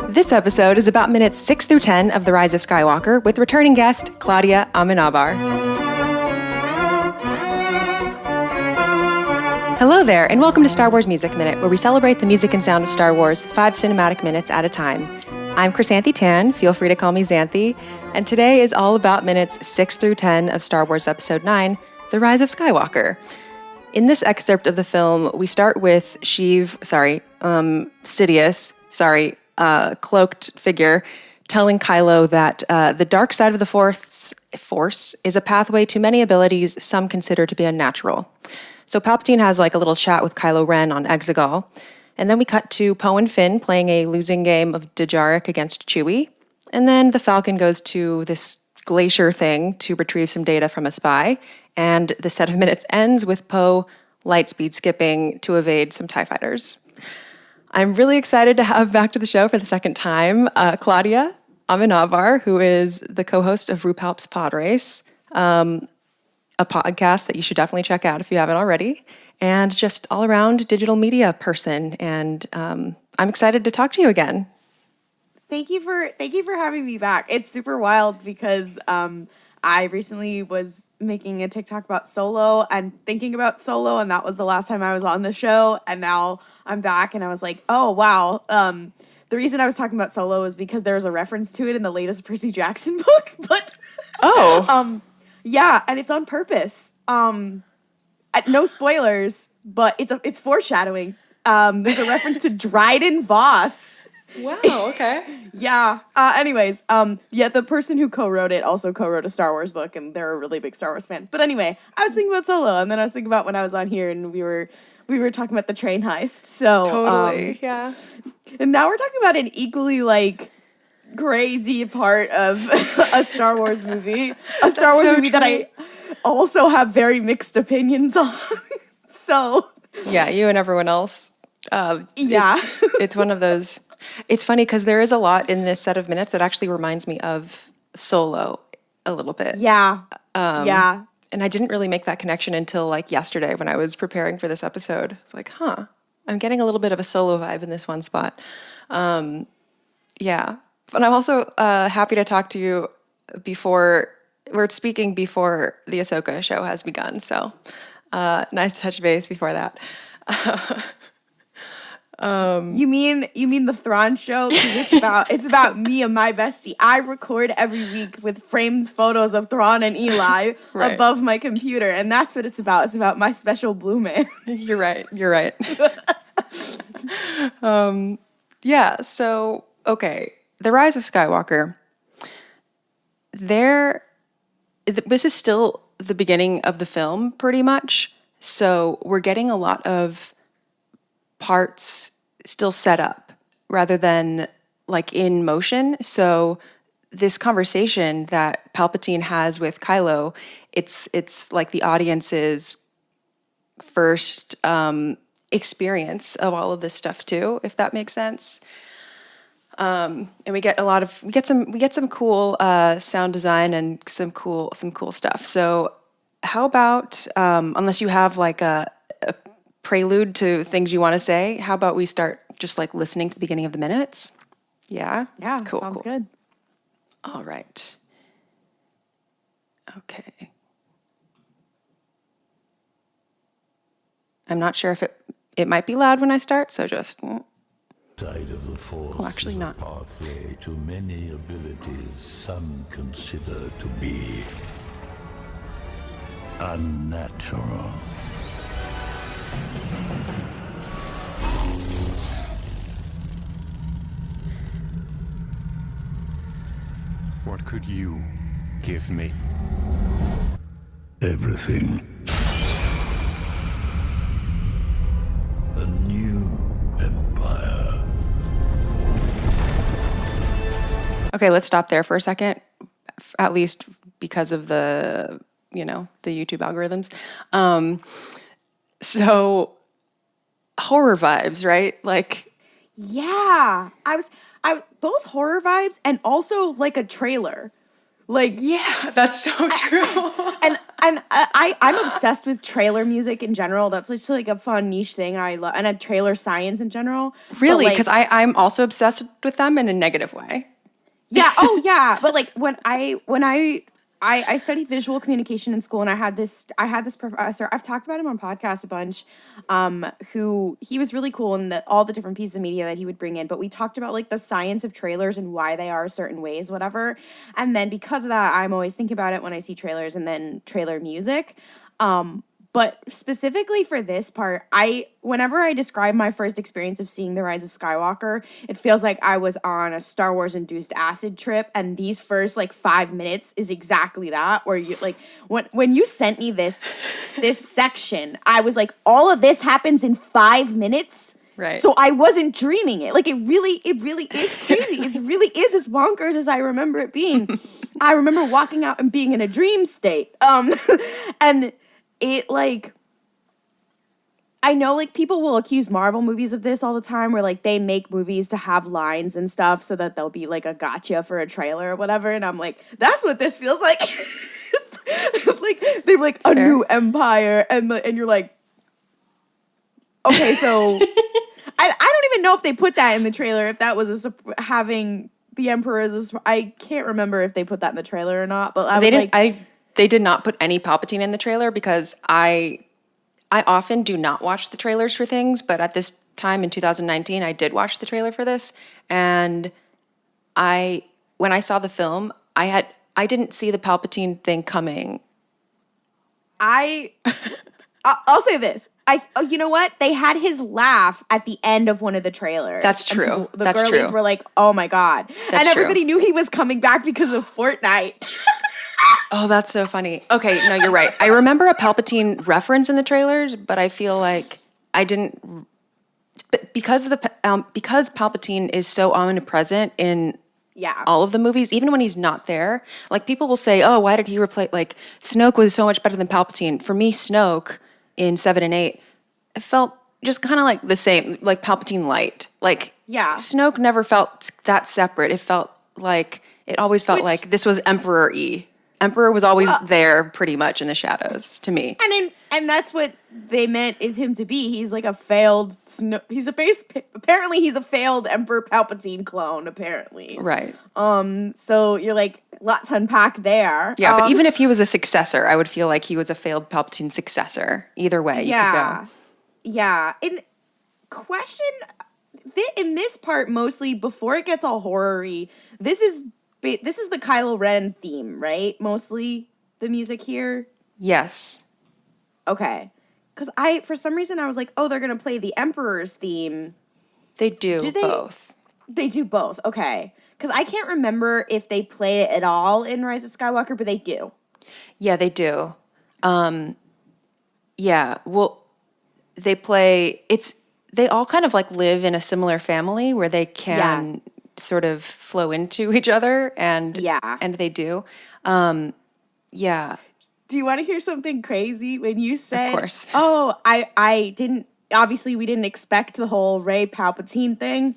This episode is about minutes 6 through 10 of The Rise of Skywalker with returning guest Klaudia Amenábar. Hello there, and welcome to Star Wars Music Minute, where we celebrate the music and sound of Star Wars 5 cinematic minutes at a time. I'm Chrysanthi Tan, feel free to call me Xanthi, and today is all about minutes 6 through 10 of Star Wars Episode 9, The Rise of Skywalker. In this excerpt of the film, we start with Sidious, cloaked figure, telling Kylo that the dark side of the Force is a pathway to many abilities some consider to be unnatural. So Palpatine has like a little chat with Kylo Ren on Exegol, and then we cut to Poe and Finn playing a losing game of Dejarik against Chewie, and then the Falcon goes to this glacier thing to retrieve some data from a spy, and the set of minutes ends with Poe lightspeed skipping to evade some TIE fighters. I'm really excited to have back to the show for the second time Klaudia Amenábar, who is the co-host of RuPalp's Podrace, a podcast that you should definitely check out if you haven't already, and just all-around digital media person. And I'm excited to talk to you again. Thank you for having me back. It's super wild because I recently was making a TikTok about Solo and thinking about Solo, and that was the last time I was on the show, and now I'm back, and I was like, oh, wow. The reason I was talking about Solo is because there was a reference to it in the latest Percy Jackson book, but... yeah, and it's on purpose. No spoilers, but it's foreshadowing. There's a reference to Dryden Voss. Wow, okay. Yeah. Anyways, the person who co-wrote it also co-wrote a Star Wars book, and they're a really big Star Wars fan. But anyway, I was thinking about Solo, and then I was thinking about when I was on here, and we were talking about the train heist. So Totally, yeah. And now we're talking about an equally like crazy part of a Star Wars movie, that I also have very mixed opinions on. So yeah, you and everyone else. It's one of those. It's funny because there is a lot in this set of minutes that actually reminds me of Solo a little bit. Yeah. And I didn't really make that connection until like yesterday when I was preparing for this episode. It's like, I'm getting a little bit of a Solo vibe in this one spot. Yeah. But I'm also happy to talk to you before the Ahsoka show has begun. So nice to touch base before that. You mean the Thrawn show? 'Cause it's about me and my bestie. I record every week with framed photos of Thrawn and Eli right above my computer, and that's what it's about. It's about my special blue man. You're right. Yeah. So okay, The Rise of Skywalker. This is still the beginning of the film, pretty much. So we're getting a lot of parts still set up rather than like in motion. So this conversation that Palpatine has with Kylo, it's like the audience's first experience of all of this stuff too, if that makes sense. And we get some cool sound design and some cool stuff. So how about unless you have like a prelude to things you want to say, how about we start just like listening to the beginning of the minutes? Yeah? Yeah, sounds good. All right. Okay. I'm not sure if it might be loud when I start, so just... Side of the Force actually is not. a pathway to many abilities some consider to be unnatural. What could you give me? Everything. A new empire. Okay, let's stop there for a second, at least because of the YouTube algorithms. So horror vibes, right? Like, yeah, I both horror vibes and also like a trailer. Like, yeah, that's so true. And And I'm obsessed with trailer music in general. That's just like a fun niche thing I love, and a trailer science in general. Really? But, Because I'm also obsessed with them in a negative way. yeah. Oh, yeah. But like when I studied visual communication in school, and I had this professor. I've talked about him on podcasts a bunch. Who he was really cool in all the different pieces of media that he would bring in. But we talked about like the science of trailers and why they are certain ways, whatever. And then because of that, I'm always thinking about it when I see trailers and then trailer music. But specifically for this part, whenever I describe my first experience of seeing The Rise of Skywalker, it feels like I was on a Star Wars induced acid trip, and these first like 5 minutes is exactly that. Where you like when you sent me this section, I was like, all of this happens in 5 minutes. Right. So I wasn't dreaming it. Like it really is crazy. It really is as bonkers as I remember it being. I remember walking out and being in a dream state. And it like, I know like people will accuse Marvel movies of this all the time, where like they make movies to have lines and stuff so that they'll be like a gotcha for a trailer or whatever. And I'm like, that's what this feels like. Like they're like a new empire, and you're like, okay, so I don't even know if they put that in the trailer. If that was having the Emperor as I can't remember if they put that in the trailer or not. But They did not put any Palpatine in the trailer because I often do not watch the trailers for things, but at this time in 2019, I did watch the trailer for this, and when I saw the film, I didn't see the Palpatine thing coming. I'll say this. You know what? They had his laugh at the end of one of the trailers. That's true. The girlies were like, "Oh my god!" That's and everybody true. knew he was coming back because of Fortnite. Oh, that's so funny. Okay, no, you're right. I remember a Palpatine reference in the trailers, but I feel like I didn't because Palpatine is so omnipresent in all of the movies, even when he's not there. Like people will say, "Oh, why did he replace like Snoke was so much better than Palpatine?" For me, Snoke in 7 and 8, it felt just kind of like the same, like Palpatine light. Like Snoke never felt that separate. It always felt like this was Emperor-y. Emperor was always there pretty much in the shadows to me. And that's what they meant him to be. He's like a failed apparently he's a failed Emperor Palpatine clone, apparently. Right. So you're like, lots to unpack there. Yeah, but even if he was a successor, I would feel like he was a failed Palpatine successor. Either way, you could go. Yeah. In this part, mostly before it gets all horror-y, this is the Kylo Ren theme, right? Mostly the music here? Yes. Okay. Because for some reason, I was like, oh, they're going to play the Emperor's theme. They do both. They do both. Okay. Because I can't remember if they play it at all in Rise of Skywalker, but they do. Yeah, they do. Well, they play... They all kind of like live in a similar family where they can... sort of flow into each other, and they do. Do you want to hear something crazy? When you said, of course. Oh, I didn't, obviously we didn't expect the whole Rey Palpatine thing.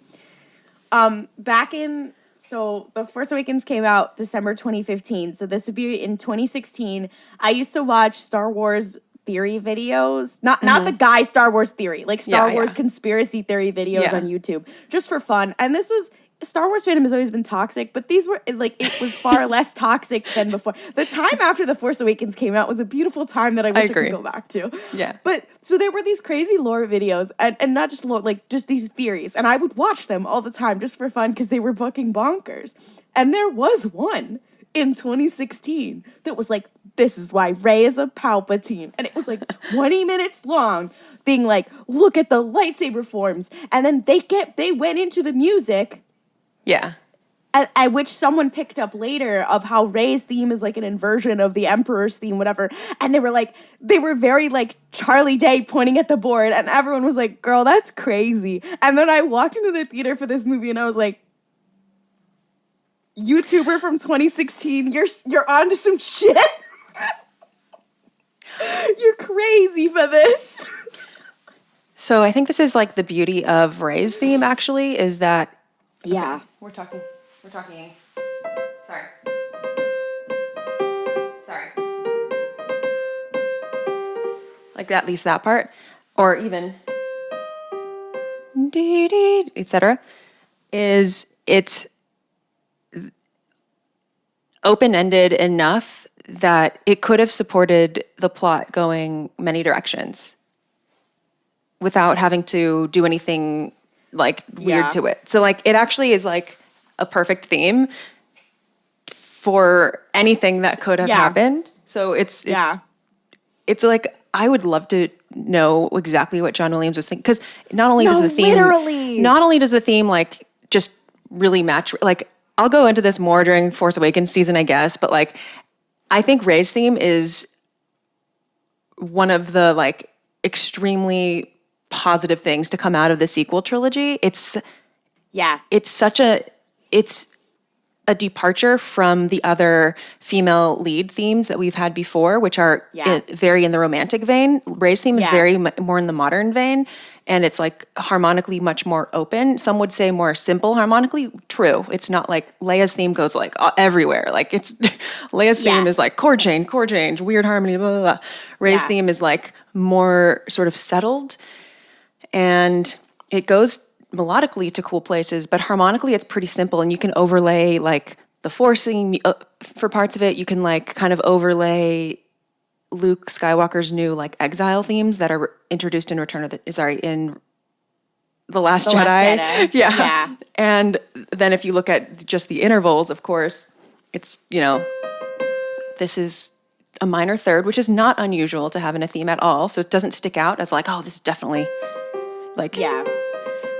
So The Force Awakens came out December 2015, so this would be in 2016. I used to watch Star Wars theory videos, not the guy Star Wars theory, like Star Wars conspiracy theory videos on YouTube, just for fun. And this was, Star Wars fandom has always been toxic, but these were like, it was far less toxic than before. The time after The Force Awakens came out was a beautiful time that I wish I could go back to. Yeah. But so there were these crazy lore videos, and not just lore, like just these theories, and I would watch them all the time just for fun because they were fucking bonkers. And there was one in 2016 that was like, this is why Rey is a Palpatine. And it was like 20 minutes long, being like, look at the lightsaber forms. And then they went into the music. Yeah. At which someone picked up later of how Rey's theme is like an inversion of the Emperor's theme, whatever. And they were very like Charlie Day pointing at the board, and everyone was like, girl, that's crazy. And then I walked into the theater for this movie and I was like, YouTuber from 2016, you're onto some shit. You're crazy for this. So I think this is like the beauty of Rey's theme, actually, is that We're talking. Sorry. like at least that part, or even etc. is it's open-ended enough that it could have supported the plot going many directions without having to do anything like weird to it. So like it actually is like a perfect theme for anything that could have happened. So it's like I would love to know exactly what John Williams was thinking, because not only does the theme like just really match, like I'll go into this more during Force Awakens season, I guess, but like I think Rey's theme is one of the like extremely positive things to come out of the sequel trilogy. It's a departure from the other female lead themes that we've had before, which are very in the romantic vein. Rey's theme is very more in the modern vein, and it's like harmonically much more open. Some would say more simple harmonically. True. It's not like Leia's theme goes like everywhere. Like it's Leia's theme is like chord change, weird harmony, blah, blah, blah. Rey's theme is like more sort of settled, and it goes melodically to cool places, but harmonically it's pretty simple, and you can overlay like the Force theme for parts of it. You can like kind of overlay Luke Skywalker's new like exile themes that are introduced in in The Last Jedi. Yeah. And then if you look at just the intervals, of course, it's, this is a minor third, which is not unusual to have in a theme at all. So it doesn't stick out as like, oh, this is definitely like,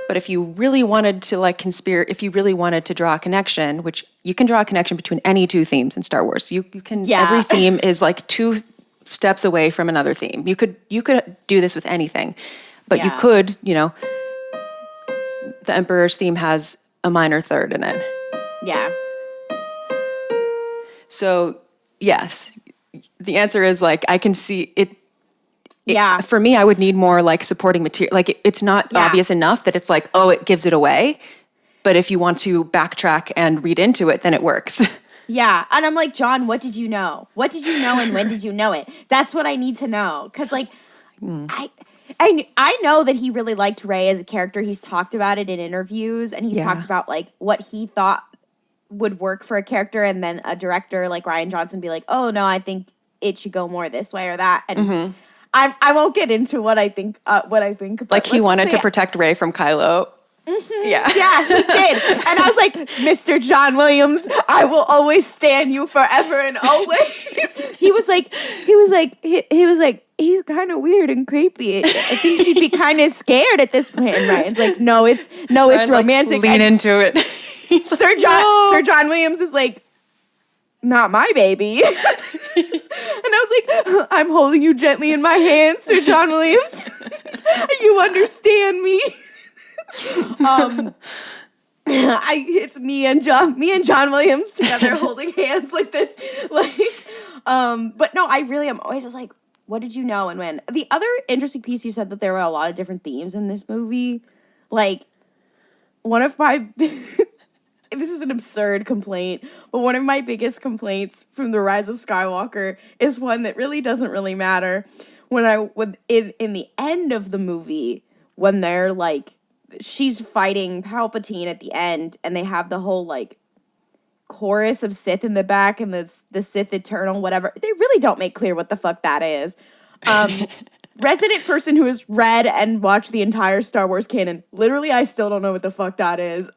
But if you really wanted to like if you really wanted to draw a connection, which you can draw a connection between any two themes in Star Wars. You can, every theme is like 2 steps away from another theme. You could do this with anything, but you could, the Emperor's theme has a minor third in it. Yeah. So yes, the answer is like, I can see it. For me, I would need more like supporting material. Like it's not obvious enough that it's like, oh, it gives it away. But if you want to backtrack and read into it, then it works. Yeah. And I'm like, John, what did you know? What did you know and when did you know it? That's what I need to know. Because like, I know that he really liked Rey as a character. He's talked about it in interviews, and he's talked about like what he thought would work for a character, and then a director like Rian Johnson be like, oh no, I think it should go more this way or that. And I won't get into what I think. Like he wanted to protect Rey from Kylo. Mm-hmm. Yeah, he did. And I was like, Mr. John Williams, I will always stand you forever and always. he was like, he's kind of weird and creepy. I think she'd be kind of scared at this point. And Ryan's like, no, it's romantic. Like, lean into it. Sir John Williams is like, not my baby. And I was like, I'm holding you gently in my hands, Sir John Williams. You understand me. It's me and John Williams together holding hands like this. Like, but no, I really am always just like, what did you know and when? The other interesting piece, you said that there were a lot of different themes in this movie. Like, one of my this is an absurd complaint, but one of my biggest complaints from The Rise of Skywalker is one that really doesn't really matter. In the end of the movie, when they're like, she's fighting Palpatine at the end, and they have the whole like chorus of Sith in the back and the Sith Eternal, whatever. They really don't make clear what the fuck that is. Resident person who has read and watched the entire Star Wars canon, literally, I still don't know what the fuck that is.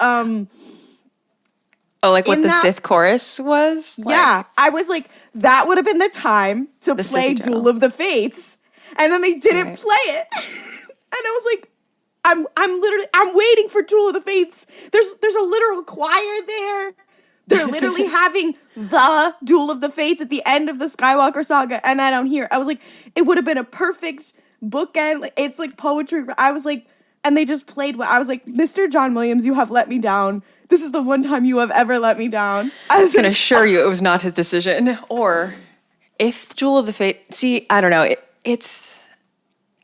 Like what the Sith chorus was? Like, yeah. I was like, that would have been the time to play Duel of the Fates. And then they didn't play it. And I was like, I'm waiting for Duel of the Fates. There's a literal choir there. They're literally having the Duel of the Fates at the end of the Skywalker saga, and I don't hear. I was like, it would have been a perfect bookend. Like, it's like poetry. I was like, and they just played. I was like, Mr. John Williams, you have let me down. This is the one time you have ever let me down. I can assure you it was not his decision. Or if Duel of the Fate, see, I don't know.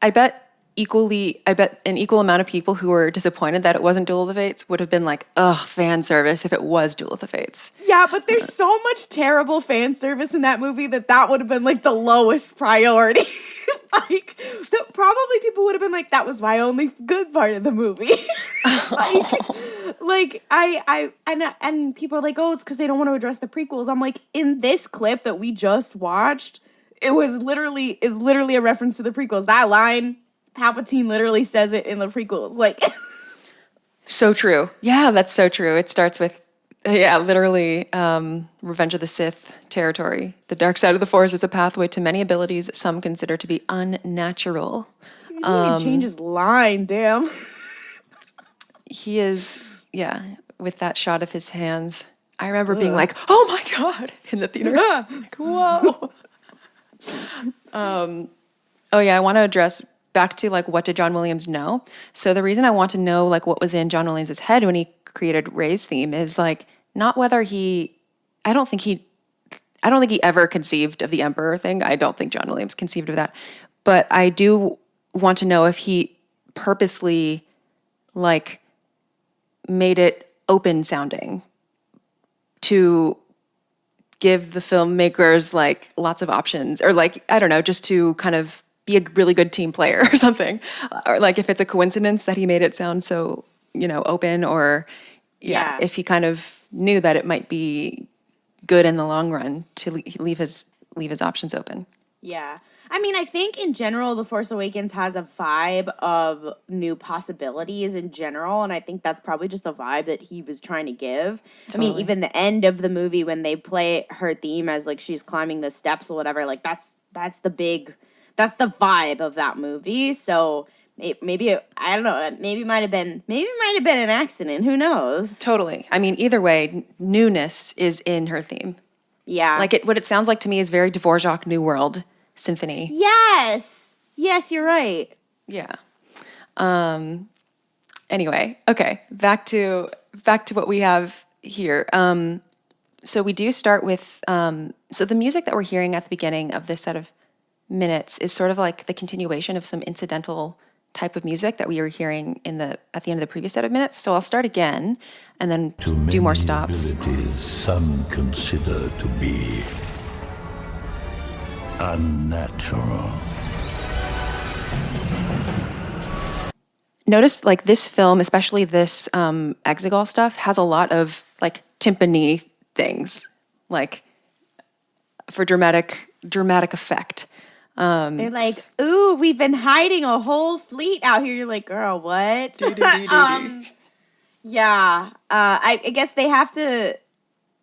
I bet I bet an equal amount of people who were disappointed that it wasn't Duel of the Fates would have been like, ugh, fan service if it was Duel of the Fates. Yeah, but there's so much terrible fan service in that movie that would have been like the lowest priority. Like, probably people would have been like, that was my only good part of the movie. And people are like, oh, it's because they don't want to address the prequels. I'm like, in this clip that we just watched, is literally a reference to the prequels. That line, Palpatine literally says it in the prequels. Like, so true. Yeah, that's so true. It starts with, literally, Revenge of the Sith territory. The dark side of the Force is a pathway to many abilities some consider to be unnatural. he didn't change his line, damn. He is, with that shot of his hands. I remember being like, oh my God, in the theater. Like, whoa. I want to address back to like, what did John Williams know? So the reason I want to know like what was in John Williams' head when he created Rey's theme is like, not whether I don't think he ever conceived of the Emperor thing. I don't think John Williams conceived of that. But I do want to know if he purposely like made it open sounding to give the filmmakers like lots of options, or like, I don't know, just to kind of be a really good team player or something. Or like if it's a coincidence that he made it sound so, open, or if he kind of knew that it might be good in the long run to leave his options open. Yeah. I mean, I think in general, The Force Awakens has a vibe of new possibilities in general, and I think that's probably just the vibe that he was trying to give. Totally. I mean, even the end of the movie when they play her theme as like she's climbing the steps or whatever, like that's the vibe of that movie. So maybe I don't know, maybe might have been an accident. Who knows? Totally. I mean, either way, newness is in her theme. Yeah. Like what it sounds like to me is very Dvorak New World Symphony. Yes, you're right. Yeah. Anyway, okay. Back to what we have here. So we do start with so the music that we're hearing at the beginning of this set of minutes is sort of like the continuation of some incidental type of music that we were hearing at the end of the previous set of minutes. So I'll start again and then do more stops. Abilities some consider to be unnatural. Notice like this film, especially this Exegol stuff, has a lot of like timpani things, like for dramatic effect. They're like, ooh, we've been hiding a whole fleet out here. You're like, girl, what? Yeah. I guess they have to,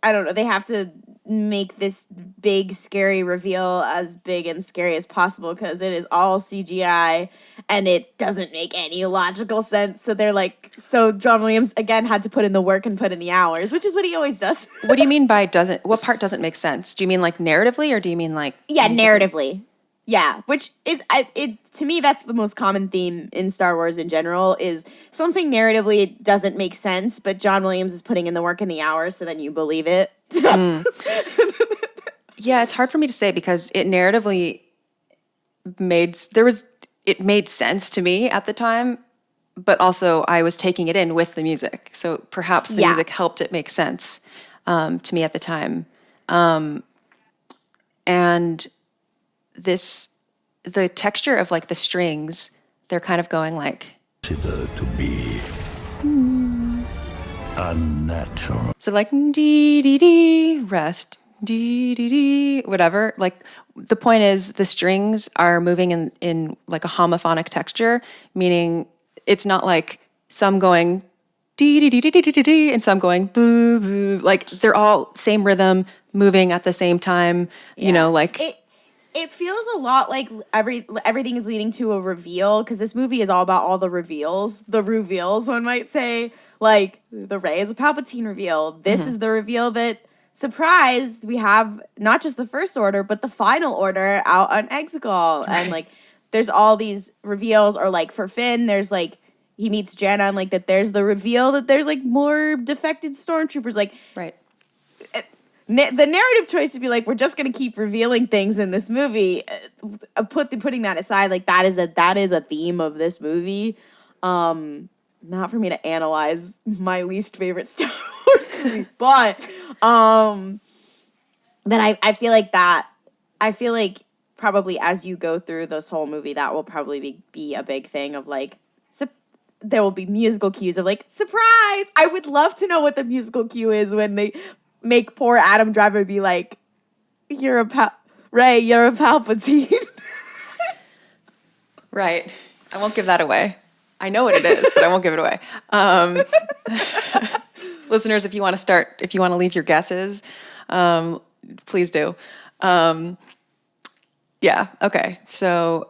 I don't know, they have to make this big, scary reveal as big and scary as possible because it is all CGI and it doesn't make any logical sense. So they're like, so John Williams, again, had to put in the work and put in the hours, which is what he always does. What do you mean by what part doesn't make sense? Do you mean like narratively or do you mean like... Yeah, narratively. Yeah, which is, to me, that's the most common theme in Star Wars in general, is something narratively doesn't make sense, but John Williams is putting in the work and the hours, so then you believe it. Yeah, it's hard for me to say because it narratively made sense to me at the time, but also I was taking it in with the music. So perhaps the music helped it make sense to me at the time. And the texture of like the strings, they're kind of going like Consider to be unnatural. So like dee dee dee rest dee dee dee whatever. Like the point is the strings are moving in like a homophonic texture, meaning it's not like some going dee dee dee dee dee dee dee and some going boo boo. Like they're all same rhythm, moving at the same time. You know, like. It feels a lot like everything is leading to a reveal, because this movie is all about all the reveals, one might say. Like, the Rey is a Palpatine reveal. This is the reveal that, surprise, we have not just the First Order, but the Final Order out on Exegol. Right. And, like, there's all these reveals, or, like, for Finn, there's, like, he meets Janna, and, like, that there's the reveal that there's, like, more defected stormtroopers. Like, right. the narrative choice to be like, we're just going to keep revealing things in this movie, putting that aside, like that is a theme of this movie. Not for me to analyze my least favorite Star Wars movie, but then I feel like probably as you go through this whole movie, that will probably be a big thing of like, there will be musical cues of like, surprise! I would love to know what the musical cue is when they make poor Adam Driver be like, Ray, you're a Palpatine. Right. I won't give that away. I know what it is, but I won't give it away. Listeners, if you want to leave your guesses, please do. Yeah. Okay. So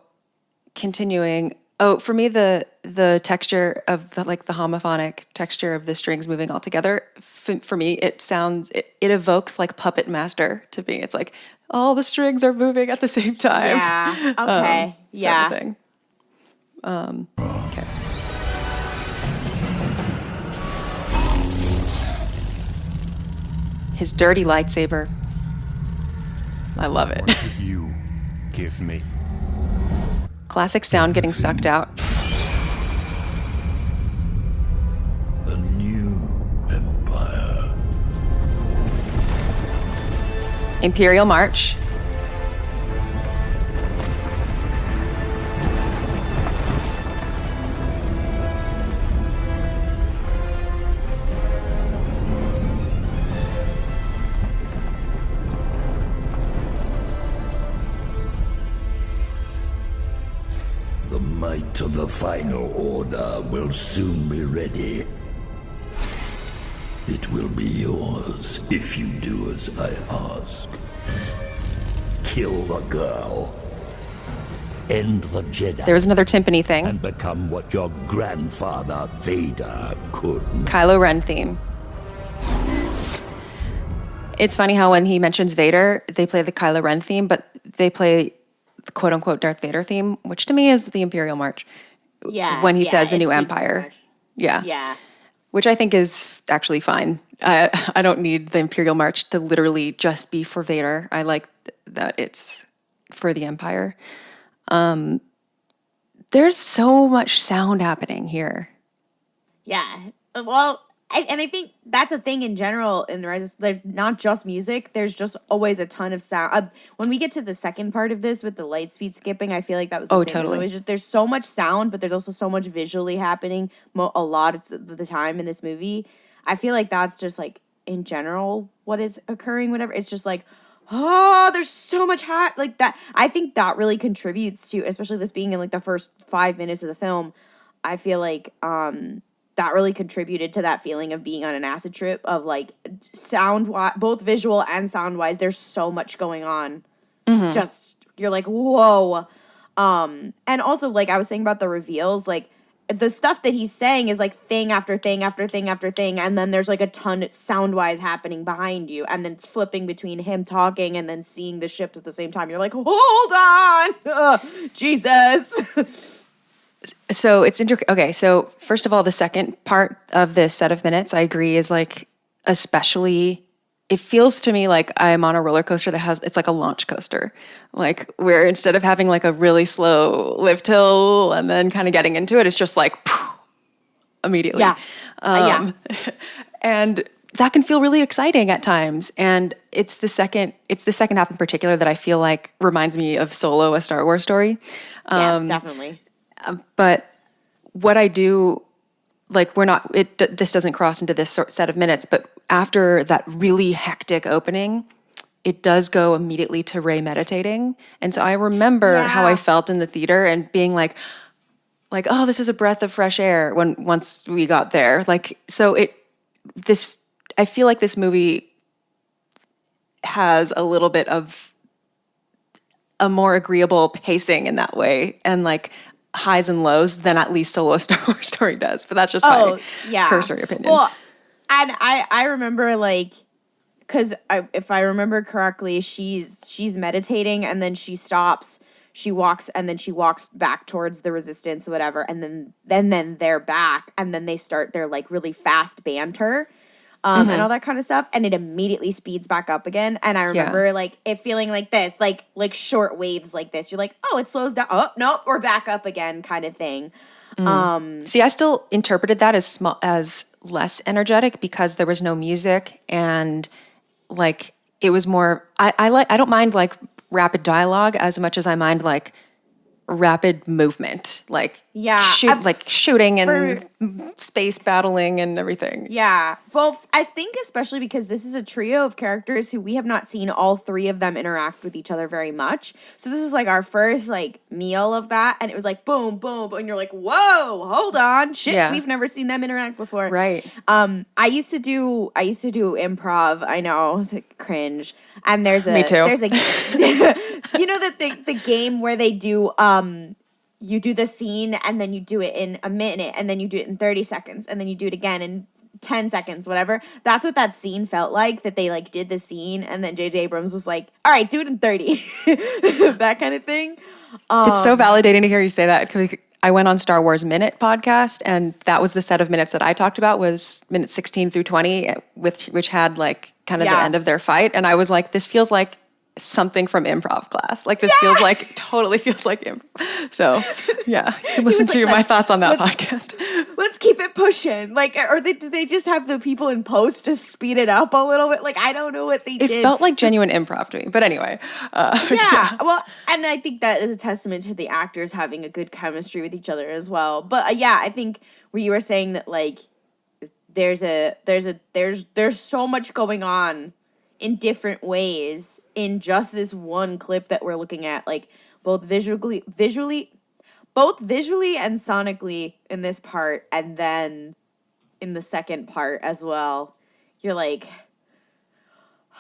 continuing. Oh, for me, the texture of the homophonic texture of the strings moving all together, for me, it evokes like Puppet Master to me. It's like all the strings are moving at the same time. Yeah. Okay. Yeah. Type of thing. Okay. His dirty lightsaber. I love it. What could you give me? Classic sound getting sucked out. A new empire. Imperial March. The might of the final order will soon be ready. It will be yours if you do as I ask. Kill the girl. End the Jedi. There was another timpani thing. And become what your grandfather Vader couldn't. Kylo Ren theme. It's funny how when he mentions Vader, they play the Kylo Ren theme, but they play the quote-unquote Darth Vader theme, which to me is the Imperial March. Yeah. When he says a new it's the empire. March. Yeah. Yeah. Which I think is actually fine. I don't need the Imperial March to literally just be for Vader. I like that it's for the Empire. There's so much sound happening here. Yeah. Well, I think that's a thing in general in the Rise of, not just music. There's just always a ton of sound. When we get to the second part of this with the light speed skipping, I feel like that was the same. Totally. It was just, there's so much sound, but there's also so much visually happening a lot of the time in this movie. I feel like that's just like in general what is occurring. Whatever. It's just like, oh, there's so much like that. I think that really contributes to, especially this being in like the first 5 minutes of the film. I feel like that really contributed to that feeling of being on an acid trip of like sound, both visual and sound wise. There's so much going on. Mm-hmm. Just, you're like, whoa. And also like I was saying about the reveals, like the stuff that he's saying is like thing after thing after thing after thing. And then there's like a ton sound wise happening behind you. And then flipping between him talking and then seeing the ships at the same time. You're like, hold on. Jesus. So it's interesting. Okay, so first of all, the second part of this set of minutes, I agree, is like especially. It feels to me like I'm on a roller coaster it's like a launch coaster, like where instead of having like a really slow lift hill and then kind of getting into it, it's just like poof, immediately. Yeah. Yeah. And that can feel really exciting at times. And it's the second half in particular that I feel like reminds me of Solo, a Star Wars story. Yes, definitely. But what I do, like this doesn't cross into this set of minutes, but after that really hectic opening, it does go immediately to Rey meditating. And so I remember how I felt in the theater and being like, oh, this is a breath of fresh air once we got there. Like, so I feel like this movie has a little bit of a more agreeable pacing in that way. And like, highs and lows than at least Solo Star Wars story does, but that's just my cursory opinion. Well, and I remember like, because if I remember correctly, she's meditating and then she stops, she walks and then she walks back towards the resistance or whatever, and then they're back and then they start their like really fast banter. and all that kind of stuff. And it immediately speeds back up again. And I remember like it feeling like this, like short waves like this. You're like, oh, it slows down. Oh, nope, we're back up again kind of thing. See, I still interpreted that as less energetic because there was no music and like it was more. I don't mind like rapid dialogue as much as I mind like rapid movement, like shooting and space battling and everything. Yeah. Well, I think especially because this is a trio of characters who we have not seen all three of them interact with each other very much. So this is like our first like meal of that. And it was like boom, boom, and you're like, whoa, hold on. Shit, we've never seen them interact before. Right. I used to do improv. I know, cringe. And there's a Me too. There's a you know that the game where they do you do the scene and then you do it in a minute and then you do it in 30 seconds and then you do it again in 10 seconds, whatever. That's what that scene felt like, that they like did the scene and then J.J. Abrams was like, all right, do it in 30. That kind of thing. It's so validating to hear you say that because I went on Star Wars Minute podcast and that was the set of minutes that I talked about was minutes 16 through 20, which had like kind of the end of their fight. And I was like, this feels like something from improv class. Like this totally feels like improv. So yeah, you can listen to my thoughts on that podcast. Let's keep it pushing. Like, or do they just have the people in post to speed it up a little bit? Like, I don't know what they did. It felt like genuine improv to me. But anyway. Well, and I think that is a testament to the actors having a good chemistry with each other as well. But I think where you were saying that like there's so much going on in different ways in just this one clip that we're looking at, like both visually and sonically in this part, and then in the second part as well. You're like,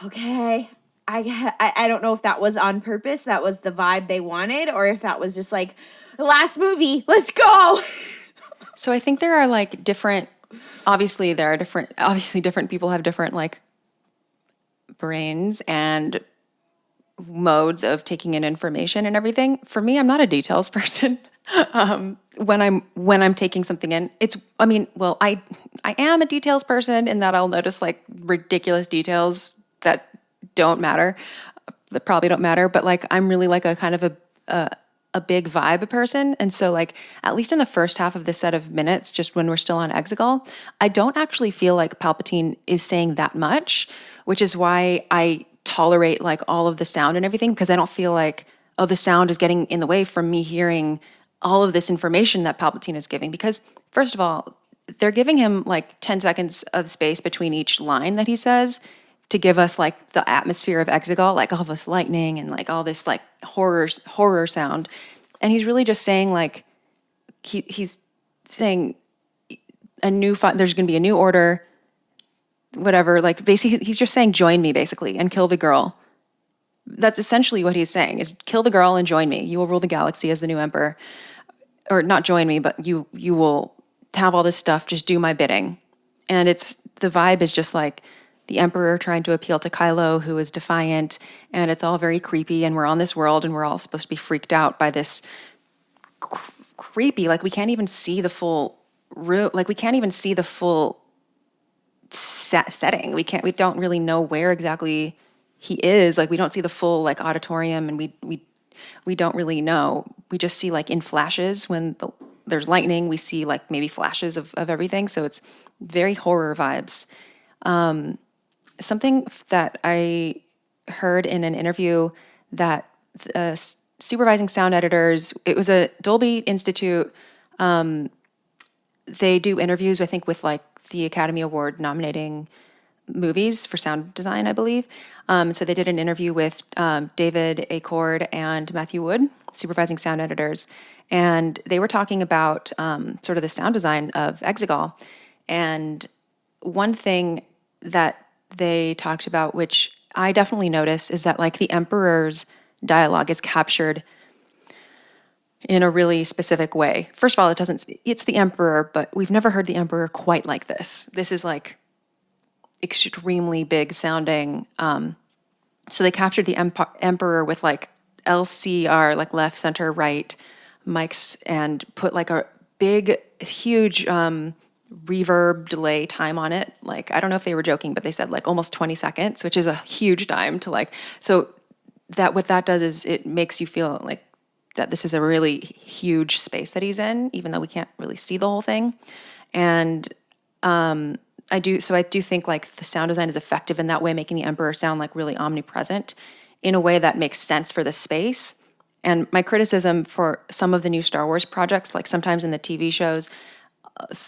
okay, I don't know if that was on purpose, that was the vibe they wanted, or if that was just like, the last movie, let's go. So I think there are like different people have different like brains and modes of taking in information and everything. For me, I'm not a details person. When I'm taking something in, I am a details person in that I'll notice like ridiculous details that don't matter, that probably don't matter. But like I'm really like a kind of a big vibe person, and so like at least in the first half of this set of minutes, just when we're still on Exegol, I don't actually feel like Palpatine is saying that much, which is why I tolerate like all of the sound and everything, because I don't feel like, oh, the sound is getting in the way from me hearing all of this information that Palpatine is giving. Because first of all, they're giving him like 10 seconds of space between each line that he says to give us like the atmosphere of Exegol, like all this lightning and like all this like horror sound. And he's really just saying like, he's saying there's going to be a new order, whatever, like basically he's just saying join me basically and kill the girl. That's essentially what he's saying, is kill the girl and join me. You will rule the galaxy as the new emperor. Or not join me, but you will have all this stuff, just do my bidding. And the vibe is just like the emperor trying to appeal to Kylo, who is defiant, and it's all very creepy, and we're on this world and we're all supposed to be freaked out by this creepy, like we can't even see the full room, like we can't even see the full setting. We don't really know where exactly he is. Like we don't see the full like auditorium, and we don't really know. We just see like in flashes when there's lightning, we see like maybe flashes of everything. So it's very horror vibes. Something that I heard in an interview that supervising sound editors, it was a Dolby Institute. They do interviews, I think, with like the Academy Award nominating movies for sound design, I believe. So they did an interview with David Acord and Matthew Wood, supervising sound editors, and they were talking about sort of the sound design of Exegol. And one thing that they talked about, which I definitely notice, is that like the Emperor's dialogue is captured in a really specific way. First of all, it's the Emperor, but we've never heard the Emperor quite like this. This is like extremely big sounding. So they captured the Emperor with like LCR, like left, center, right mics, and put like a big, huge reverb delay time on it. Like, I don't know if they were joking, but they said like almost 20 seconds, which is a huge time to like, so that what that does is it makes you feel like that this is a really huge space that he's in, even though we can't really see the whole thing. And I do think like the sound design is effective in that way, making the Emperor sound like really omnipresent in a way that makes sense for the space. And my criticism for some of the new Star Wars projects, like sometimes in the TV shows,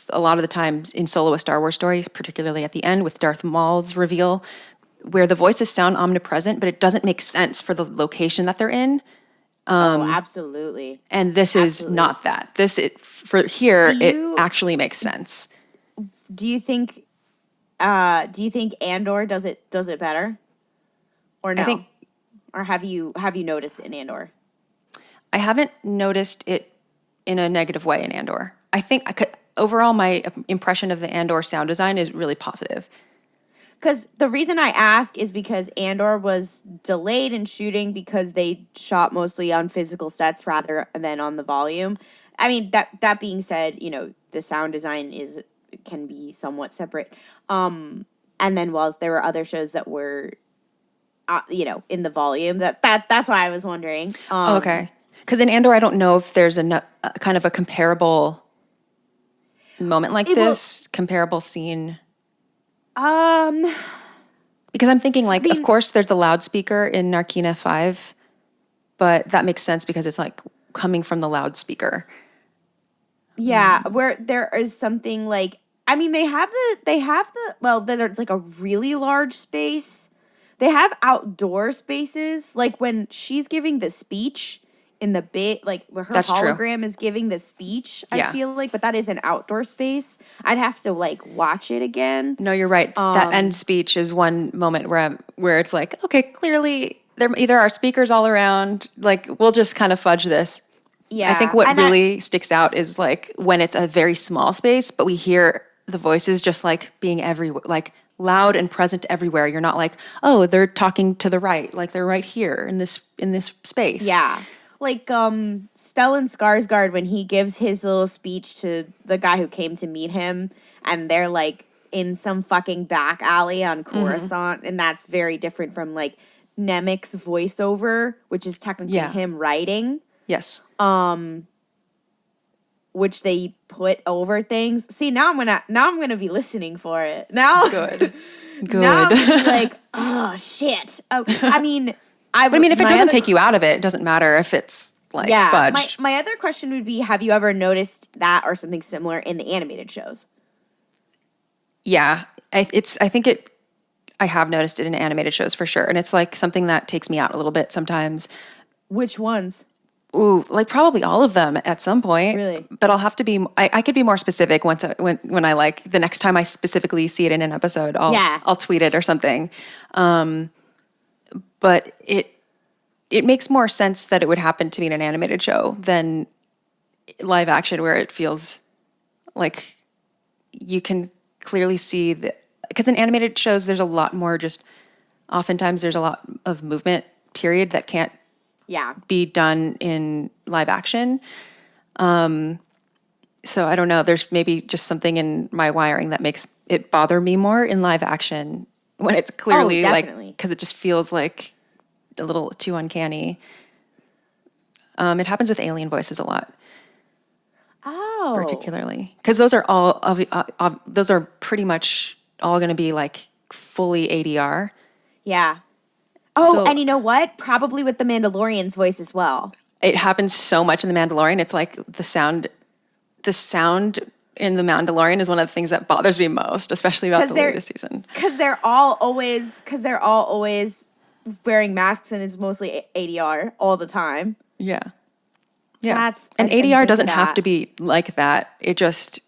a lot of the times in Solo: A Star Wars Story, particularly at the end with Darth Maul's reveal, where the voices sound omnipresent, but it doesn't make sense for the location that they're in. Absolutely. And this is not that. It actually makes sense. Do you think Andor does it better? Or no? Or have you noticed it in Andor? I haven't noticed it in a negative way in Andor. I think overall my impression of the Andor sound design is really positive. Because the reason I ask is because Andor was delayed in shooting because they shot mostly on physical sets rather than on the volume. I mean, that being said, you know, the sound design can be somewhat separate. And then while there were other shows that were, in the volume, that's why I was wondering. Okay. Because in Andor, I don't know if there's a kind of a comparable moment like this, comparable scene. Because I'm thinking like, of course, there's the loudspeaker in Narkina 5, but that makes sense because it's like coming from the loudspeaker. Yeah, where there is something like, I mean, there's like a really large space. They have outdoor spaces, like when she's giving the speech in the bit, like where her hologram is giving the speech, I feel like, but that is an outdoor space. I'd have to like watch it again. No, you're right. That end speech is one moment where it's like, okay, clearly there either are speakers all around, like we'll just kind of fudge this. Yeah. I think what really sticks out is like when it's a very small space, but we hear the voices just like being everywhere, like loud and present everywhere. You're not like, oh, they're talking to the right, like they're right here in this space. Yeah. Like Stellan Skarsgård when he gives his little speech to the guy who came to meet him, and they're like in some fucking back alley on Coruscant, and that's very different from like Nemec's voiceover, which is technically him writing. Yes. Which they put over things. See, now I'm gonna be listening for it. Now Good. Now I'm like, oh shit. I mean, if it doesn't take you out of it, it doesn't matter if it's like fudged. My other question would be, have you ever noticed that or something similar in the animated shows? Yeah, I have noticed it in animated shows for sure, and it's like something that takes me out a little bit sometimes. Which ones? Ooh, like probably all of them at some point. Really? But I'll have to be. I could be more specific when I like the next time I specifically see it in an episode. I'll tweet it or something. But it makes more sense that it would happen to me in an animated show than live action, where it feels like you can clearly see that. Because in animated shows, there's a lot more. Oftentimes, there's a lot of movement. Period that can't. Be done in live action. So I don't know. There's maybe just something in my wiring that makes it bother me more in live action when it's clearly because it just feels like a little too uncanny. It happens with alien voices a lot. Oh, particularly because those are all those are pretty much all going to be like fully ADR. Yeah. Oh, and you know what? Probably with the Mandalorian's voice as well. It happens so much in The Mandalorian. It's like the sound in The Mandalorian is one of the things that bothers me most, especially about the latest season. Because they're all always wearing masks and it's mostly ADR all the time. Yeah. Yeah. And ADR doesn't have to be like that. It just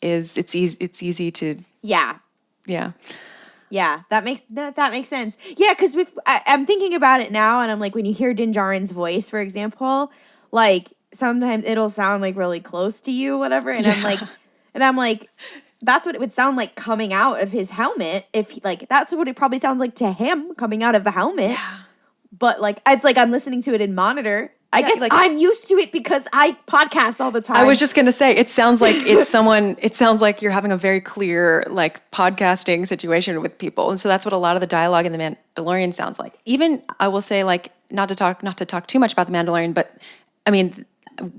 is. It's easy to. Yeah. Yeah. Yeah, that makes sense. Yeah, because I'm thinking about it now, and I'm like, when you hear Din Djarin's voice, for example, like sometimes it'll sound like really close to you, whatever, and I'm like, that's what it would sound like coming out of his helmet. That's what it probably sounds like to him coming out of the helmet. Yeah. But like, it's like I'm listening to it in monitor, I guess like, I'm used to it because I podcast all the time. I was just going to say, it sounds like it sounds like you're having a very clear, like, podcasting situation with people. And so that's what a lot of the dialogue in The Mandalorian sounds like. Even, I will say, like, not to talk too much about The Mandalorian, but, I mean,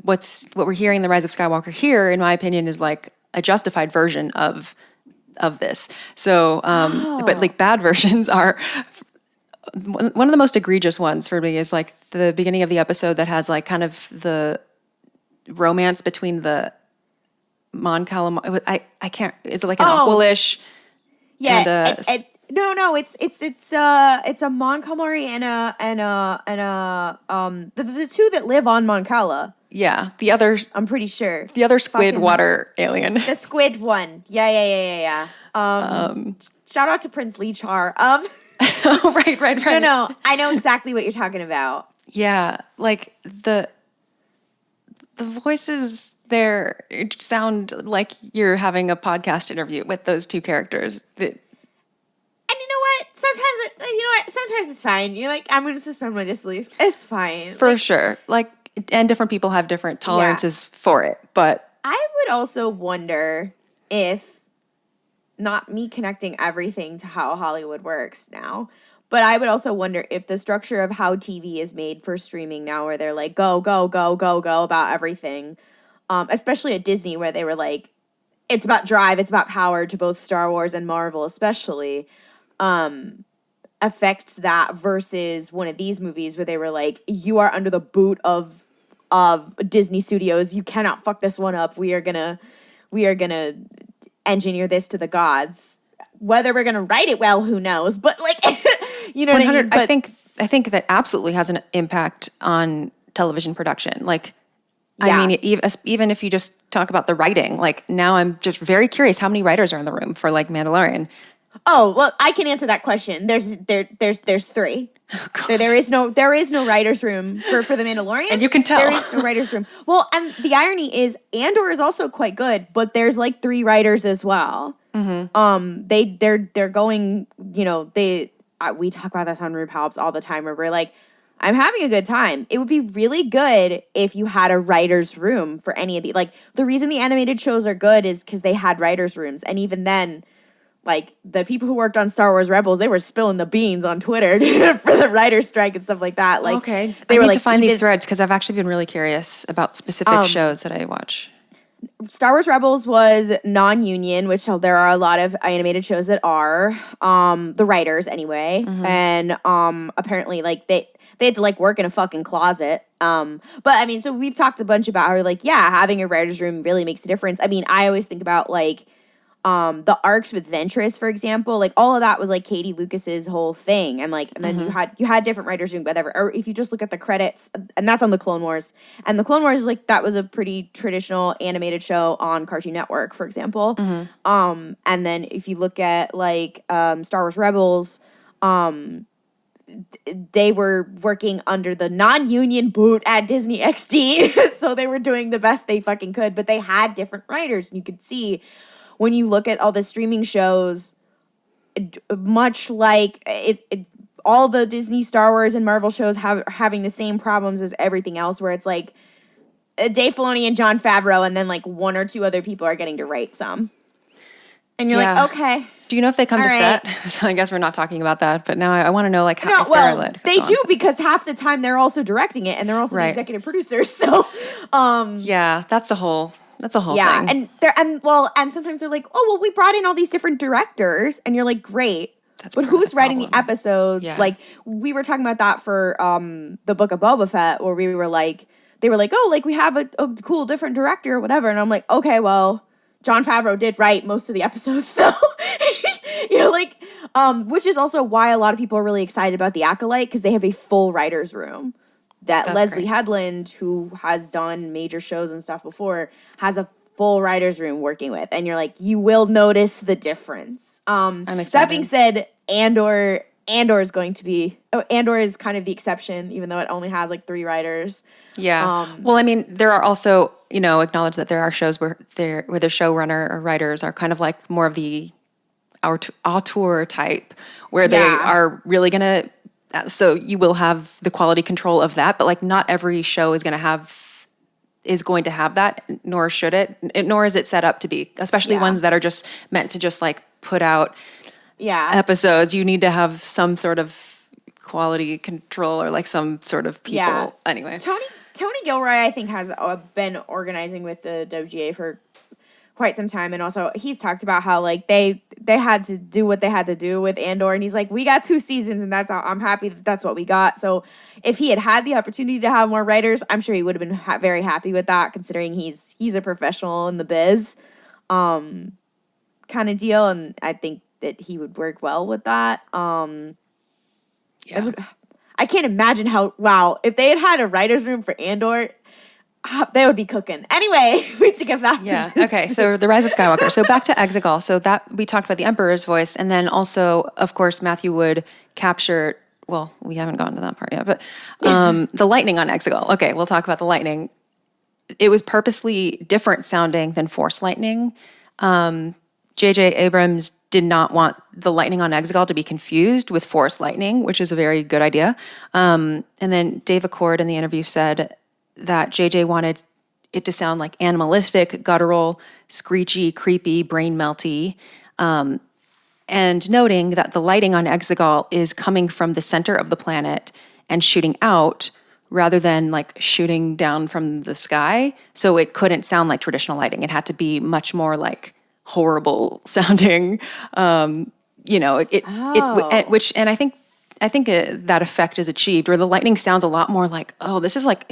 what we're hearing in The Rise of Skywalker here, in my opinion, is, like, a justified version of this. So, but, like, bad versions are... One of the most egregious ones for me is like the beginning of the episode that has like kind of the romance between the Mon Calamari. I can't. Is it like an Aqualish? Yeah. No. It's a Mon Calamari and the two that live on Mon Cala. Yeah. The other. I'm pretty sure. The other squid water alien. The squid one. Yeah. Shout out to Prince Lichar. Oh, right. No. I know exactly what you're talking about. Yeah, like the voices there sound like you're having a podcast interview with those two characters. And you know what? Sometimes it's fine. You're like, I'm going to suspend my disbelief. It's fine. For sure. Like, and different people have different tolerances for it. But I would also wonder if, not me connecting everything to how Hollywood works now, but I would also wonder if the structure of how TV is made for streaming now, where they're like, go about everything, especially at Disney, where they were like, it's about drive, it's about power to both Star Wars and Marvel especially, affects that versus one of these movies where they were like, you are under the boot of Disney Studios. You cannot fuck this one up. We are gonna engineer this to the gods. Whether we're gonna write it well, who knows? But like, you know what I mean? But I think that absolutely has an impact on television production. Like, I mean, even if you just talk about the writing, like now I'm just very curious how many writers are in the room for like Mandalorian. Oh, well, I can answer that question. There's three. Oh, there is no writer's room for The Mandalorian. And you can tell. There is no writer's room. Well, and the irony is Andor is also quite good, but there's like 3 writers as well. Mm-hmm. They're going, you know, we talk about this on RuPalps all the time where we're like, I'm having a good time. It would be really good if you had a writer's room for any of the, like, the reason the animated shows are good is because they had writer's rooms. And even then, like, the people who worked on Star Wars Rebels, they were spilling the beans on Twitter for the writer's strike and stuff like that. Like, okay. They were need like, to find these threads because I've actually been really curious about specific shows that I watch. Star Wars Rebels was non-union, which there are a lot of animated shows that are, the writers anyway. Mm-hmm. And apparently, like, they had to, like, work in a fucking closet. But, I mean, so we've talked a bunch about how, like, yeah, having a writer's room really makes a difference. I mean, I always think about, like, the arcs with Ventress, for example, like all of that was like Katie Lucas's whole thing, and like, and then you had different writers doing whatever. Or if you just look at the credits, and that's on the Clone Wars, and the Clone Wars is like that was a pretty traditional animated show on Cartoon Network, for example. Mm-hmm. And then if you look at like Star Wars Rebels, they were working under the non-union boot at Disney XD, so they were doing the best they fucking could, but they had different writers, and you could see. When you look at all the streaming shows, much like all the Disney, Star Wars, and Marvel shows having the same problems as everything else, where it's like Dave Filoni and Jon Favreau, and then like 1 or 2 other people are getting to write some. And you're like, okay. Do you know if they come to set? So I guess we're not talking about that, but now I want to know like how they do because half the time they're also directing it and they're also the executive producers. So yeah, that's a whole thing. And sometimes they're like, oh well, we brought in all these different directors, and you're like, great. But who's writing the episodes? Yeah. Like we were talking about that for the Book of Boba Fett, where they were like, oh, like we have a cool different director or whatever, and I'm like, okay, well, Jon Favreau did write most of the episodes though. You're like, which is also why a lot of people are really excited about The Acolyte, because they have a full writer's room. That's Leslie Headland, who has done major shows and stuff before, has a full writer's room working with. And you're like, you will notice the difference. I'm excited. That being said, Andor is going to be... Andor is kind of the exception, even though it only has like 3 writers. Yeah. Well, I mean, there are also, acknowledge that there are shows where the showrunner or writers are kind of like more of the auteur type, where they are really going to so you will have the quality control of that, but like not every show is going to have that, nor should it, nor is it set up to be, especially ones that are just meant to just like put out episodes. You need to have some sort of quality control or like some sort of people. Yeah. Anyway. Tony Gilroy, I think, has been organizing with the WGA for quite some time, and also he's talked about how like they had to do what they had to do with Andor, and he's like, we got 2 seasons, and I'm happy that's what we got. So if he had the opportunity to have more writers, I'm sure he would have been very happy with that, considering he's a professional in the biz, kind of deal, and I think that he would work well with that. I can't imagine if they had a writer's room for Andor, they would be cooking. Anyway, we have to get back to this. Okay, so the Rise of Skywalker. So back to Exegol. So that we talked about the Emperor's voice, and then also, of course, Matthew Wood captured, well, we haven't gotten to that part yet, but the lightning on Exegol. Okay, we'll talk about the lightning. It was purposely different sounding than Force lightning. J.J. Abrams did not want the lightning on Exegol to be confused with Force lightning, which is a very good idea. And then Dave Accord in the interview said that J.J. wanted it to sound like animalistic, guttural, screechy, creepy, brain melty, and noting that the lighting on Exegol is coming from the center of the planet and shooting out rather than like shooting down from the sky. So it couldn't sound like traditional lighting. It had to be much more like horrible sounding, which I think that effect is achieved, where the lightning sounds a lot more like, oh, this is like,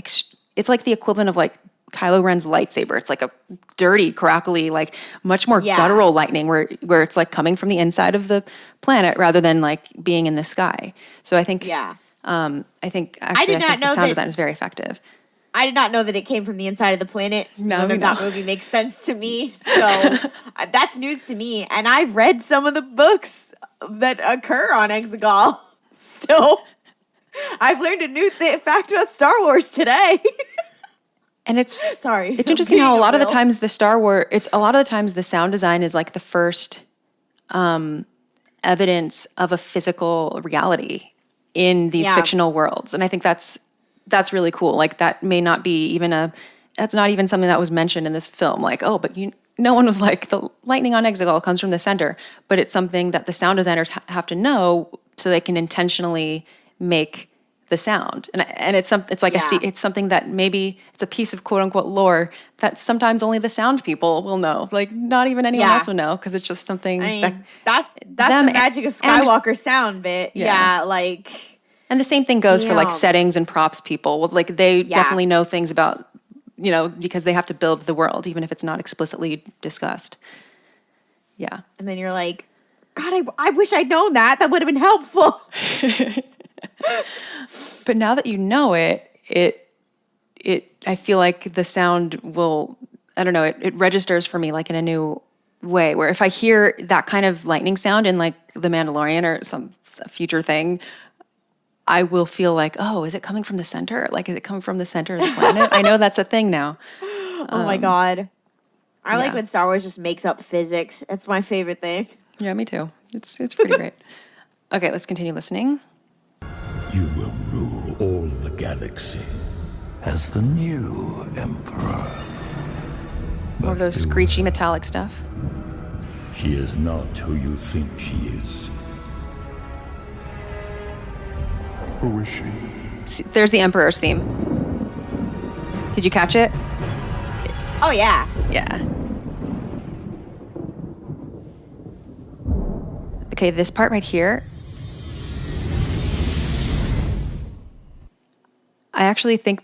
it's like the equivalent of like Kylo Ren's lightsaber. It's like a dirty, crackly, like much more guttural lightning where it's like coming from the inside of the planet rather than like being in the sky. So I think, I think the sound design is very effective. I did not know that it came from the inside of the planet. None of that movie makes sense to me. So that's news to me. And I've read some of the books that occur on Exegol. So I've learned a new fact about Star Wars today. And it's sorry. It's interesting how a lot of the times the sound design is like the first evidence of a physical reality in these fictional worlds. And I think that's really cool. Like that may not be even that's not even something that was mentioned in this film. Like, oh, but no one was like, the lightning on Exegol comes from the center, but it's something that the sound designers have to know so they can intentionally make the sound. And it's something that maybe it's a piece of quote unquote lore that sometimes only the sound people will know. Like not even anyone else will know, because it's just something that's the magic of Skywalker sound bit. Yeah, like. And the same thing goes for like settings and props people. Like they definitely know things about, because they have to build the world, even if it's not explicitly discussed. Yeah. And then you're like, God, I wish I'd known that. That would have been helpful. But now that you know it, I feel like the sound will, I don't know, it registers for me like in a new way, where if I hear that kind of lightning sound in like The Mandalorian or some future thing, I will feel like, oh, is it coming from the center? Like, is it coming from the center of the planet? I know that's a thing now. Oh my God. I like when Star Wars just makes up physics. It's my favorite thing. Yeah, me too. It's pretty great. Okay, let's continue listening. You will rule all the galaxy as the new emperor. More of those screechy metallic stuff. She is not who you think she is. Who is she? See, there's the Emperor's theme. Did you catch it? Oh, yeah. Yeah. Okay, this part right here. I think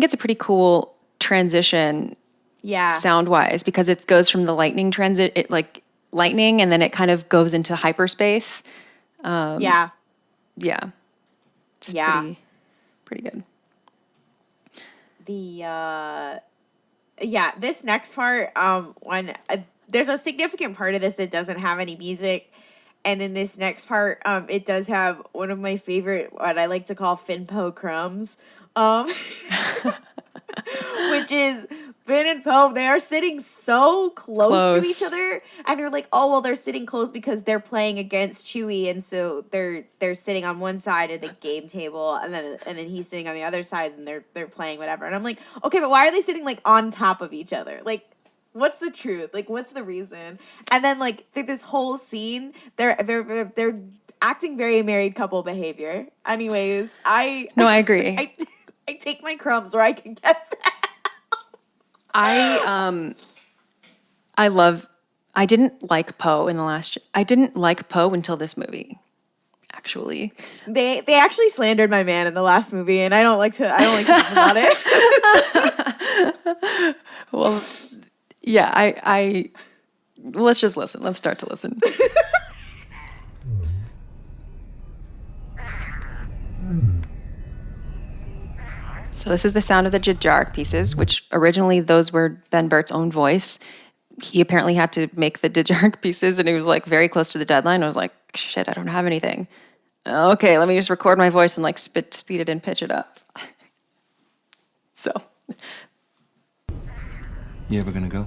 it's a pretty cool transition. Yeah. Sound-wise, because it goes from the lightning lightning, and then it kind of goes into hyperspace. Yeah. Yeah. It's pretty good. This next part, when there's a significant part of this that doesn't have any music, and in this next part, it does have one of my favorite, what I like to call Finpo crumbs, which is Finn and Poe, they are sitting so close to each other, and you're like, oh well, they're sitting close because they're playing against Chewie, and so they're sitting on one side of the game table, and then he's sitting on the other side, and they're playing whatever. And I'm like, okay, but why are they sitting like on top of each other? Like, what's the truth? Like, what's the reason? And then like this whole scene, they're acting very married couple behavior. Anyways, I agree. I take my crumbs where I can get them. I didn't like Poe I didn't like Poe until this movie. Actually, they actually slandered my man in the last movie, and I don't like to talk about it. Well, yeah, I let's just listen. Let's start to listen. So this is the sound of the Dejarik pieces, which originally those were Ben Burtt's own voice. He apparently had to make the Dejarik pieces, and he was like very close to the deadline. I was like, shit, I don't have anything. Okay, let me just record my voice and like speed it and pitch it up. So. You ever gonna go?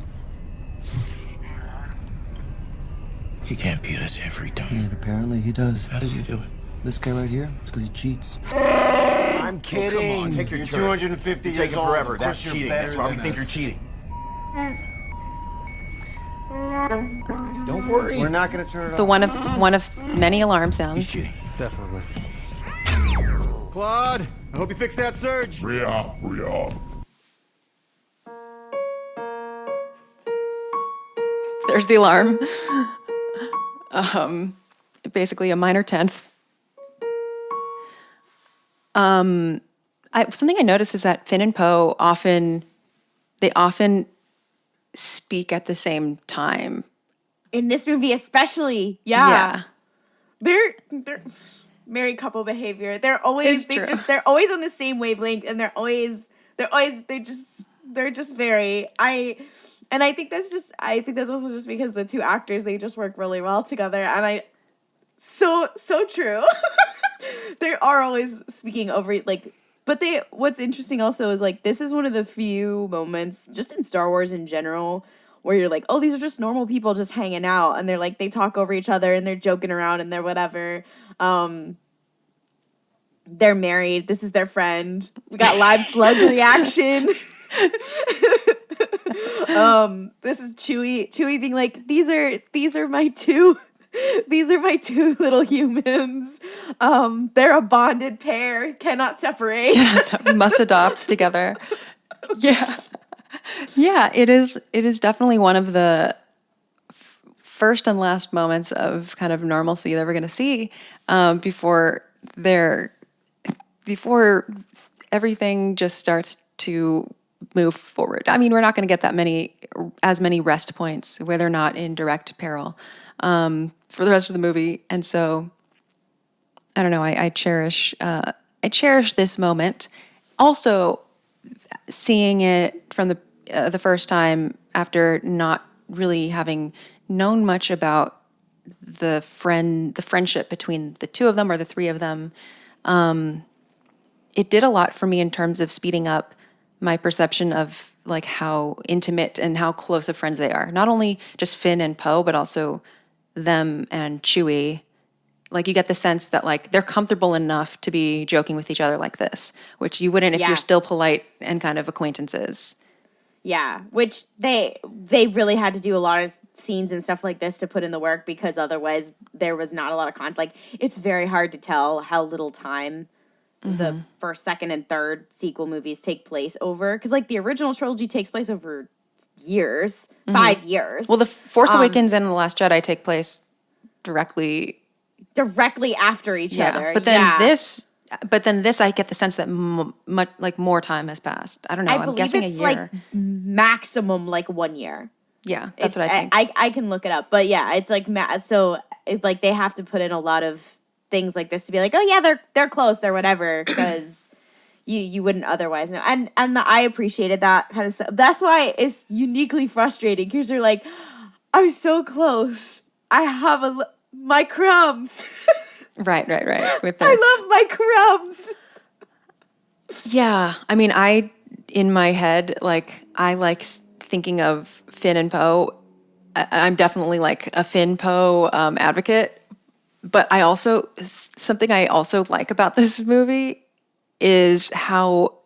He can't beat us every time. And apparently he does. How does he do it? This guy right here, it's because he cheats. I'm kidding. Oh, come on, take your You're turn. 250 You're years taking old. forever. Of That's course you're cheating. That's better why we than think us. you're cheating. Don't worry. We're not going to turn it The off. one of many alarm He's sounds. cheating. Definitely. Claude, I hope you fixed that surge. There's the alarm. Basically a minor tenth. Something I noticed is that Finn and Poe often speak at the same time. In this movie, especially, yeah. They're married couple behavior. They're always they're always on the same wavelength, and they're just very I think that's also just because the two actors, they just work really well together, and so true. They are always speaking over like, but what's interesting also is like this is one of the few moments just in Star Wars in general where you're like, oh, these are just normal people just hanging out, and they're like, they talk over each other and they're joking around and they're whatever. They're married. This is their friend. We got live slug reaction. This is Chewie being like, these are my two little humans. They're a bonded pair, cannot separate. Must adopt together. Yeah, it is definitely one of the first and last moments of kind of normalcy that we're going to see before everything just starts to move forward. I mean, we're not going to get as many rest points where they're not in direct peril for the rest of the movie, and so I don't know. I cherish this moment. Also, seeing it from the first time after not really having known much about the friendship between the two of them or the three of them, it did a lot for me in terms of speeding up my perception of like how intimate and how close of friends they are. Not only just Finn and Poe, but also them and Chewie. Like you get the sense that like they're comfortable enough to be joking with each other like this, which you wouldn't if you're still polite and kind of acquaintances. Yeah, which they really had to do a lot of scenes and stuff like this to put in the work, because otherwise there was not a lot of content. Like it's very hard to tell how little time the first, second, and third sequel movies take place over, because like the original trilogy takes place over years, 5 years. Well, the Force Awakens and The Last Jedi take place directly after each other. But then this, I get the sense that much like more time has passed. I don't know. I'm guessing a year. Like maximum like 1 year. Yeah, that's what I think. I can look it up, but yeah, it's like so it's like they have to put in a lot of things like this to be like, oh yeah, they're close, they're whatever, because you wouldn't otherwise know. And I appreciated that kind of stuff. That's why it's uniquely frustrating, because you're like, I'm so close. I have my crumbs. Right. I love my crumbs. Yeah, I mean, in my head, like I like thinking of Finn and Poe. I'm definitely like a Finn Poe advocate, but something I also like about this movie is how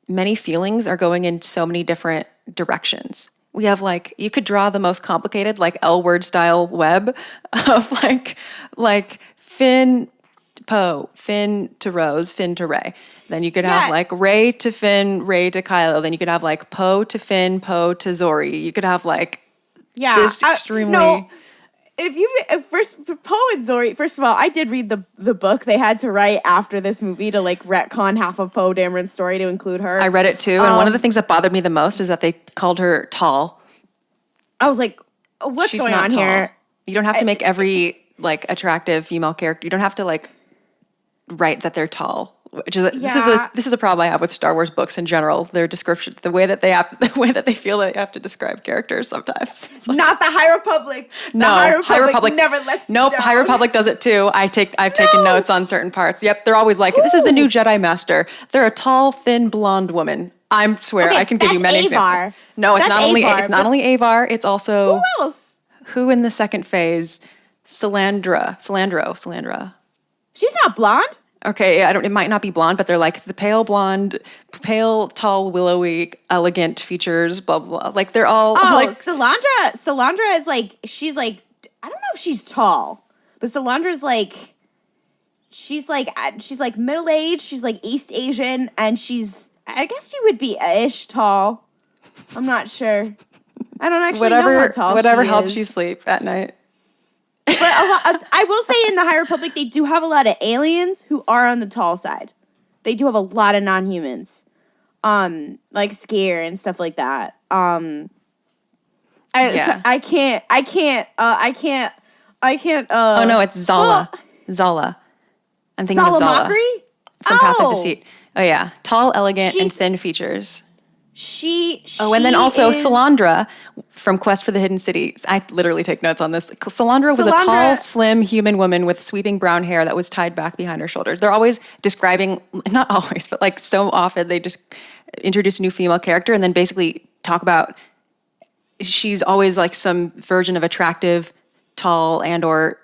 many feelings are going in so many different directions. We have like, you could draw the most complicated like L word style web of like Finn, Poe, Finn to Rose, Finn to Rey. Then you could have like Rey to Finn, Rey to Kylo. Then you could have like Poe to Finn, Poe to Zori. You could have like this extremely... No. First Poe and Zori, first of all, I did read the book they had to write after this movie to like retcon half of Poe Dameron's story to include her. I read it too, and one of the things that bothered me the most is that they called her tall. I was like, what's going on here? You don't have to make every like attractive female character. You don't have to like write that they're tall. Which is this is a problem I have with Star Wars books in general. Their description, the way that they feel that they have to describe characters sometimes. Like, not the High Republic. No, High Republic never lets you Nope, down. High Republic does it too. I've taken notes on certain parts. Yep, they're always like, this is the new Jedi Master. They're a tall, thin, blonde woman. I swear, I can give you many examples. No, it's not only Avar. It's also who else? Who in the second phase? Salandra. She's not blonde. Okay, it might not be blonde, but they're like the pale blonde, pale, tall, willowy, elegant features, blah, blah. Like they're all like... Salandra is like, she's like, I don't know if she's tall, but Salandra's like, she's like middle-aged, she's like East Asian, and I guess she would be ish tall. I'm not sure. I don't actually know how tall whatever she helps is. you sleep at night. But I will say in the High Republic, they do have a lot of aliens who are on the tall side. They do have a lot of non-humans, like Scare and stuff like that. I can't. Oh no, it's Zala. Zala. I'm thinking of Zala Makri? from Path of Deceit. Oh yeah, tall, elegant, and thin features. And then also Salandra from Quest for the Hidden City. I literally take notes on this. Salandra was a tall, slim human woman with sweeping brown hair that was tied back behind her shoulders. They're always describing, not always, but like so often they just introduce a new female character and then basically talk about she's always like some version of attractive, tall and/or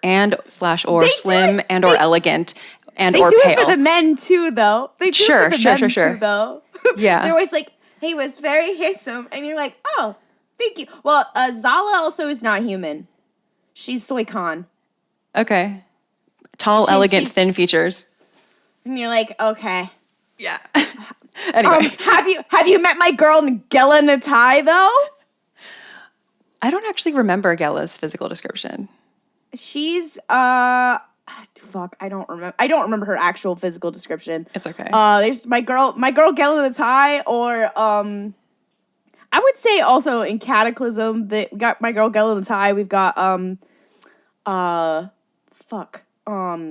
slim and/or elegant and or pale. They do it for the men too, though. They do it for the men too, though. Yeah, they're always like, he was very handsome. And you're like, oh, thank you. Well, Zala also is not human. She's Soy Khan. Okay. Tall, elegant, thin features. And you're like, okay. Yeah. Anyway. Have you met my girl Gela Natai, though? I don't actually remember Gela's physical description. She's, I don't remember her actual physical description. It's okay. There's my girl Gela Natai, or I would say also in Cataclysm that we got my girl Gela Natai. We've got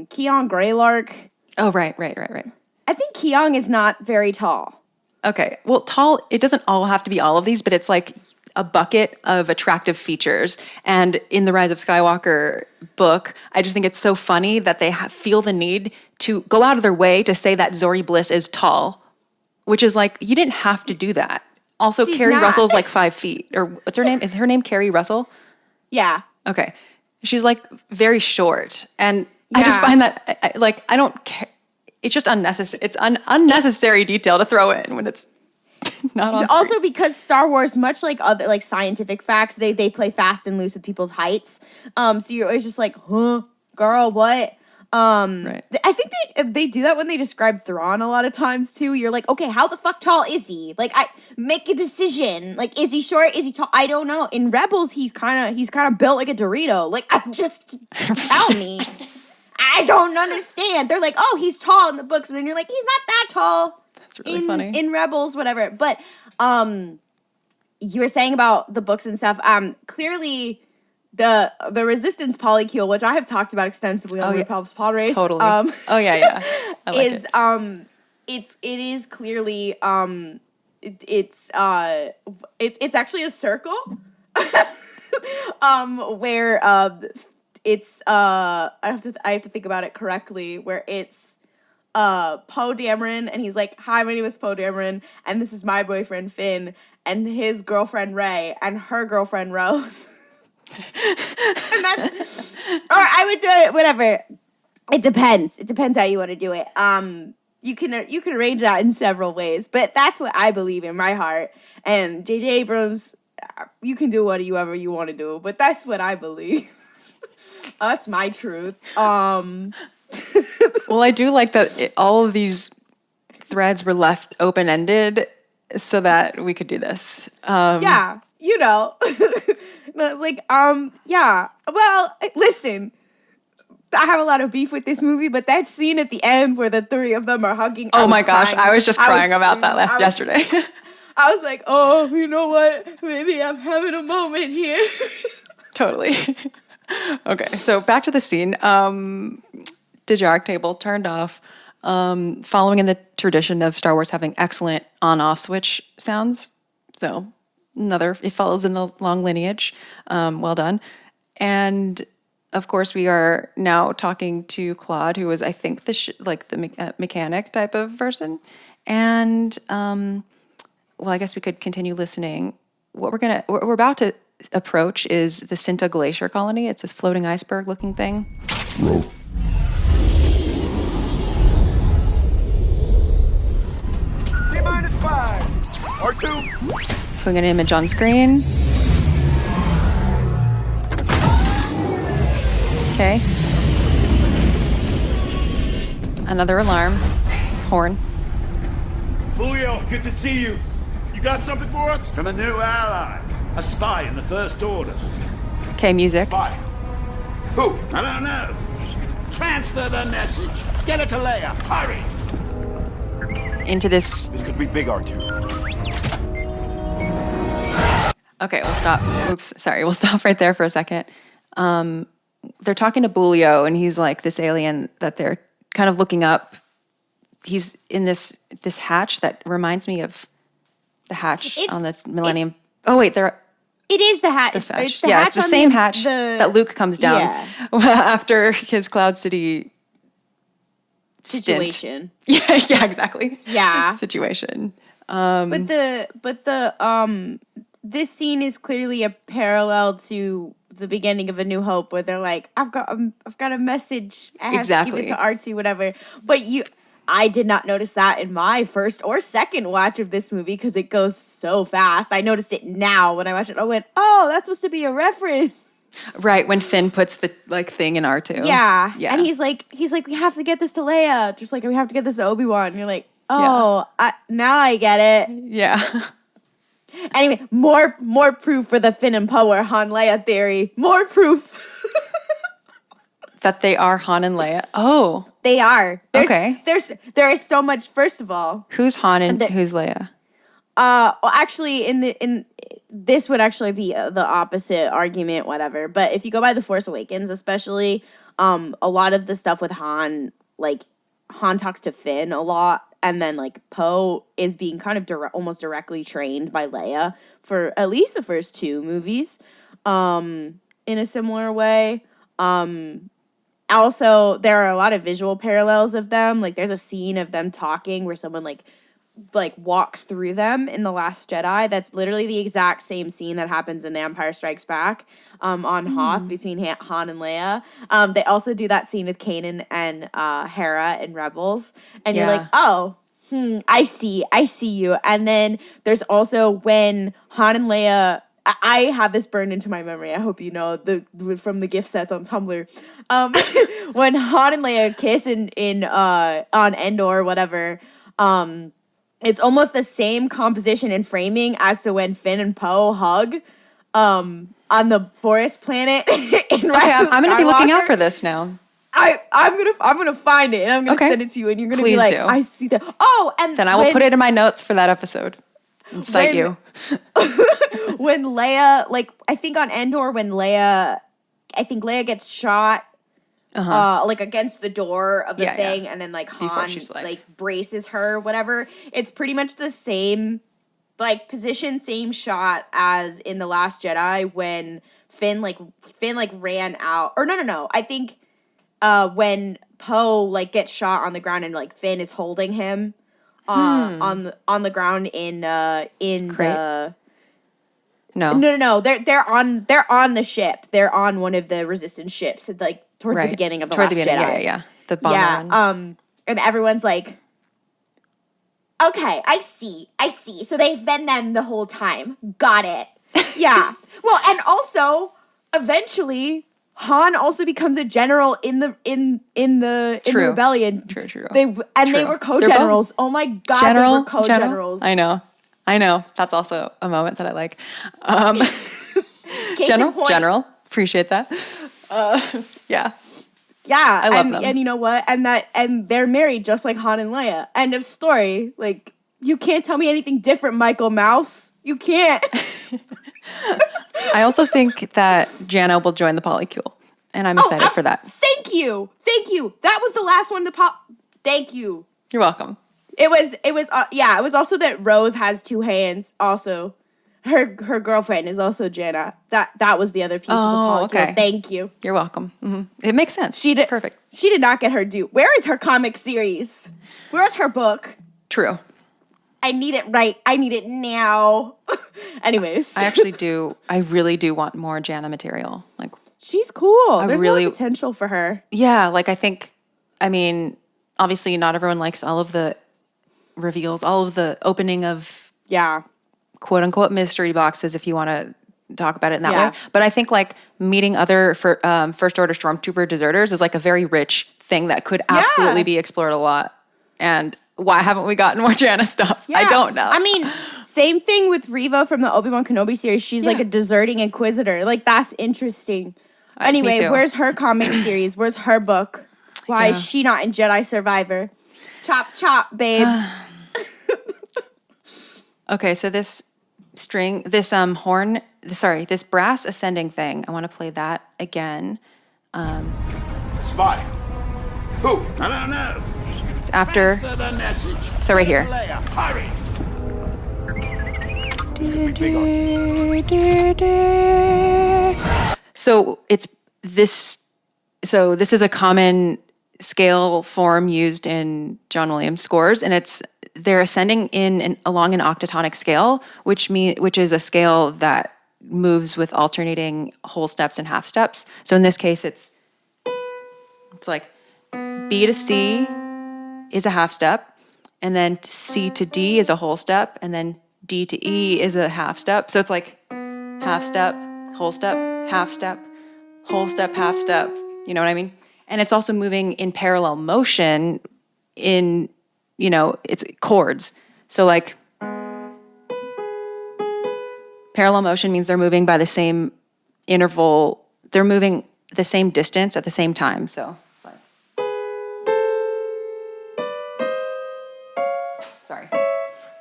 Keon Greylark. Oh right. I think Keon is not very tall. Okay. Well, tall, it doesn't all have to be all of these, but it's like a bucket of attractive features. And in the Rise of Skywalker book, I just think it's so funny that they feel the need to go out of their way to say that Zori Bliss is tall, which is like, you didn't have to do that. Also, She's Carrie not. Russell's like 5 feet. Or what's her name? Is her name Carrie Russell? Yeah. Okay. She's like very short. And I just find that, I don't care. It's just unnecessary. It's an unnecessary detail to throw in when it's not on screen. Also, because Star Wars, much like other like scientific facts, they play fast and loose with people's heights. So you're always just like, huh, girl, what? Right. I think they do that when they describe Thrawn a lot of times too. You're like, okay, how the fuck tall is he? Like, I make a decision. Like, is he short? Is he tall? I don't know. In Rebels, he's kind of built like a Dorito. Like, just tell me. I don't understand. They're like, oh, he's tall in the books, and then you're like, he's not that tall. That's really funny. In Rebels, whatever. But you were saying about the books and stuff. Clearly, the Resistance polycule, which I have talked about extensively on RuPalp's Podrace. Totally. Yeah. I like it is clearly it's actually a circle where it's I have to think about it correctly, where it's Poe Dameron, and he's like, "Hi, my name is Poe Dameron, and this is my boyfriend Finn, and his girlfriend Rey, and her girlfriend Rose." And that's, or I would do it, whatever. It depends. It depends how you want to do it. You can arrange that in several ways, but that's what I believe in my heart. And J.J. Abrams, you can do whatever you want to do, but that's what I believe. That's my truth. Well, I do like that all of these threads were left open-ended so that we could do this. Yeah, you know. No, it's like, yeah. Well, listen, I have a lot of beef with this movie, but that scene at the end where the three of them are hugging. Oh my gosh, I was just crying about that yesterday. I was like, oh, you know what? Maybe I'm having a moment here. Totally. Okay, so back to the scene. Dejarik table turned off, following in the tradition of Star Wars having excellent on-off switch sounds. So it follows in the long lineage. Well done. And of course, we are now talking to Claude, who is, I think, the mechanic type of person. And well, I guess we could continue listening. What we're about to approach is the Cinta Glacier colony. It's this floating iceberg-looking thing. Roll. T-5. R2. Putting an image on screen. Okay. Another alarm. Horn. Julio, good to see you. You got something for us? From a new ally. A spy in the First Order. Okay, music. Bye. Who? I don't know. Transfer the message. Get it to Leia. Hurry. Into this. This could be big, R2. Okay, we'll stop. Oops, sorry. We'll stop right there for a second. They're talking to Bulio, and he's like this alien that they're kind of looking up. He's in this hatch that reminds me of the hatch on the Millennium. It is the hatch. It's the same hatch that Luke comes down after his Cloud City situation. Stint. Yeah, exactly. Yeah. Situation. But this scene is clearly a parallel to the beginning of A New Hope, where they're like, I've got a message. I have to give it to R2, whatever. But I did not notice that in my first or second watch of this movie because it goes so fast. I noticed it now when I watched it. I went, oh, that's supposed to be a reference. Right, when Finn puts the thing in R2. Yeah. And he's like, we have to get this to Leia, just like we have to get this to Obi-Wan. And you're like, oh, now I get it. Yeah. Anyway, more proof for the Finn and Poe or Han Leia theory. More proof. That they are Han and Leia. Oh. They are. Okay. There is so much. First of all, who's Han and who's Leia? Well, actually, in this would actually be the opposite argument, whatever. But if you go by The Force Awakens, especially, a lot of the stuff with Han, like Han talks to Finn a lot, and then like Poe is being kind of almost directly trained by Leia for at least the first two movies, in a similar way. Also, there are a lot of visual parallels of them. Like, there's a scene of them talking where someone like walks through them in The Last Jedi. That's literally the exact same scene that happens in The Empire Strikes Back, on Hoth between Han and Leia. They also do that scene with Kanan and Hera in Rebels, and you're like, oh, I see you. And then there's also when Han and Leia. I have this burned into my memory. I hope you know from the gift sets on Tumblr. When Han and Leia kiss in on Endor or whatever, it's almost the same composition and framing as to when Finn and Poe hug on the forest planet in Rise of I'm going to be looking out Skywalker. for this now. I'm gonna find it and I'm gonna send it to you and you're gonna be like, do. I see that. Oh, and then I will put it in my notes for that episode. And cite you. When Leia, like, I think on Endor, when Leia gets shot, like against the door of the thing, and then like Han like braces her, whatever. It's pretty much the same, like, position, same shot as in The Last Jedi when Finn ran out, or no. I think when Poe like gets shot on the ground and like Finn is holding him on the ground in Crate? No. They're on the ship. They're on one of the Resistance ships, like towards the beginning of the Last Jedi. Yeah. The bomber run. And everyone's like, okay, I see. So they've been them the whole time. Got it. Yeah. Well, and also, eventually, Han also becomes a general in the rebellion. True. They were co-generals. Oh my god, they were co-generals. I know. That's also a moment that I like. General. Appreciate that. Yeah. Yeah, I love them. And you know what? And they're married just like Han and Leia. End of story. Like, you can't tell me anything different, Michael Mouse. You can't. I also think that Jana will join the polycule, and I'm excited for that. Thank you. That was the last one to pop. Thank you. You're welcome. It was also that Rose has two hands. Also, her girlfriend is also Jana. That was the other piece of the polycule. Okay. Thank you. You're welcome. Mm-hmm. It makes sense. Perfect. She did not get her due. Where is her comic series? Where's her book? True. I need it right. I need it now. Anyways. I really do want more Jana material. Like, she's cool. There's really potential for her. Yeah, like obviously not everyone likes all of the reveals, all of the opening of quote unquote mystery boxes, if you want to talk about it in that way. But I think like meeting other First Order Stormtrooper deserters is like a very rich thing that could absolutely be explored a lot. And why haven't we gotten more Jana stuff? Yeah. I don't know. I mean, same thing with Reva from the Obi-Wan Kenobi series. She's like a deserting inquisitor. Like, that's interesting. Anyway, where's her comic series? Where's her book? Why is she not in Jedi Survivor? Chop, chop, babes. Okay, so this brass ascending thing, I want to play that again. Spy. Who? I don't know. It's after. The message. So right here. Hurry. It's gonna be big on you. So it's this. So this is a common scale form used in John Williams scores, and they're ascending along an octatonic scale, which is a scale that moves with alternating whole steps and half steps. So in this case, it's like B to C is a half step, and then C to D is a whole step, and then D to E is a half step. So it's like half step, whole step, half step, whole step, half step. You know what I mean? And it's also moving in parallel motion in, it's chords. So like parallel motion means they're moving by the same interval. They're moving the same distance at the same time. So it's like, sorry.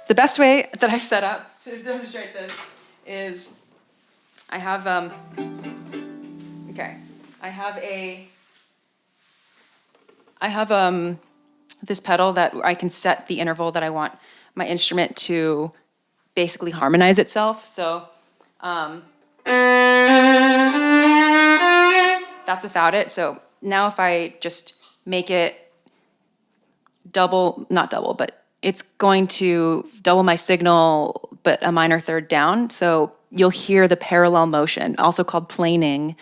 The best way that I've set up to demonstrate this is I have, this pedal that I can set the interval that I want my instrument to basically harmonize itself. So that's without it. So now if I just make it not double, but it's going to double my signal, but a minor third down. So you'll hear the parallel motion, also called planing.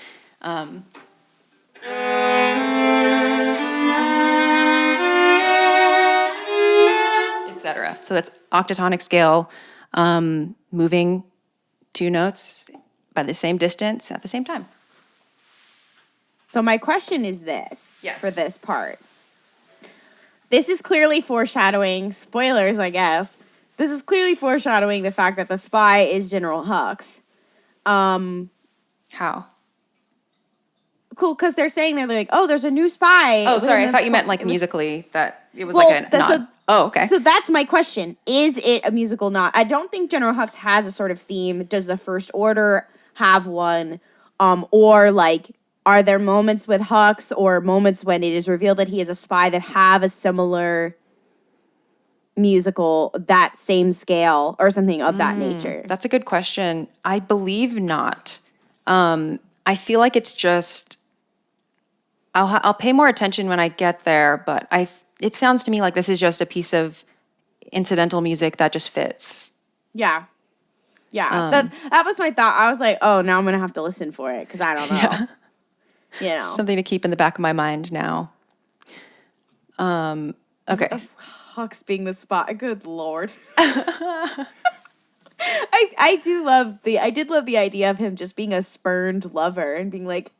Etc. So that's octatonic scale, moving two notes by the same distance at the same time. So my question is this for this part. This is clearly foreshadowing, spoilers, I guess. This is clearly foreshadowing the fact that the spy is General Hux. How? Cool, because they're saying they're like, oh, there's a new spy. Oh, sorry, I thought you meant like musically that it was like a nod. Okay. So that's my question. Is it a musical nod? I don't think General Hux has a sort of theme. Does the First Order have one? Or like, are there moments with Hux or moments when it is revealed that he is a spy that have a similar musical, that same scale or something of that nature? That's a good question. I believe not. I feel like it's just I'll pay more attention when I get there, but it sounds to me like this is just a piece of incidental music that just fits. Yeah. Yeah. That was my thought. I was like, oh, now I'm going to have to listen for it because I don't know. Yeah. You know. Something to keep in the back of my mind now. Okay. Hux being the spot. Good Lord. I did love the idea of him just being a spurned lover and being like,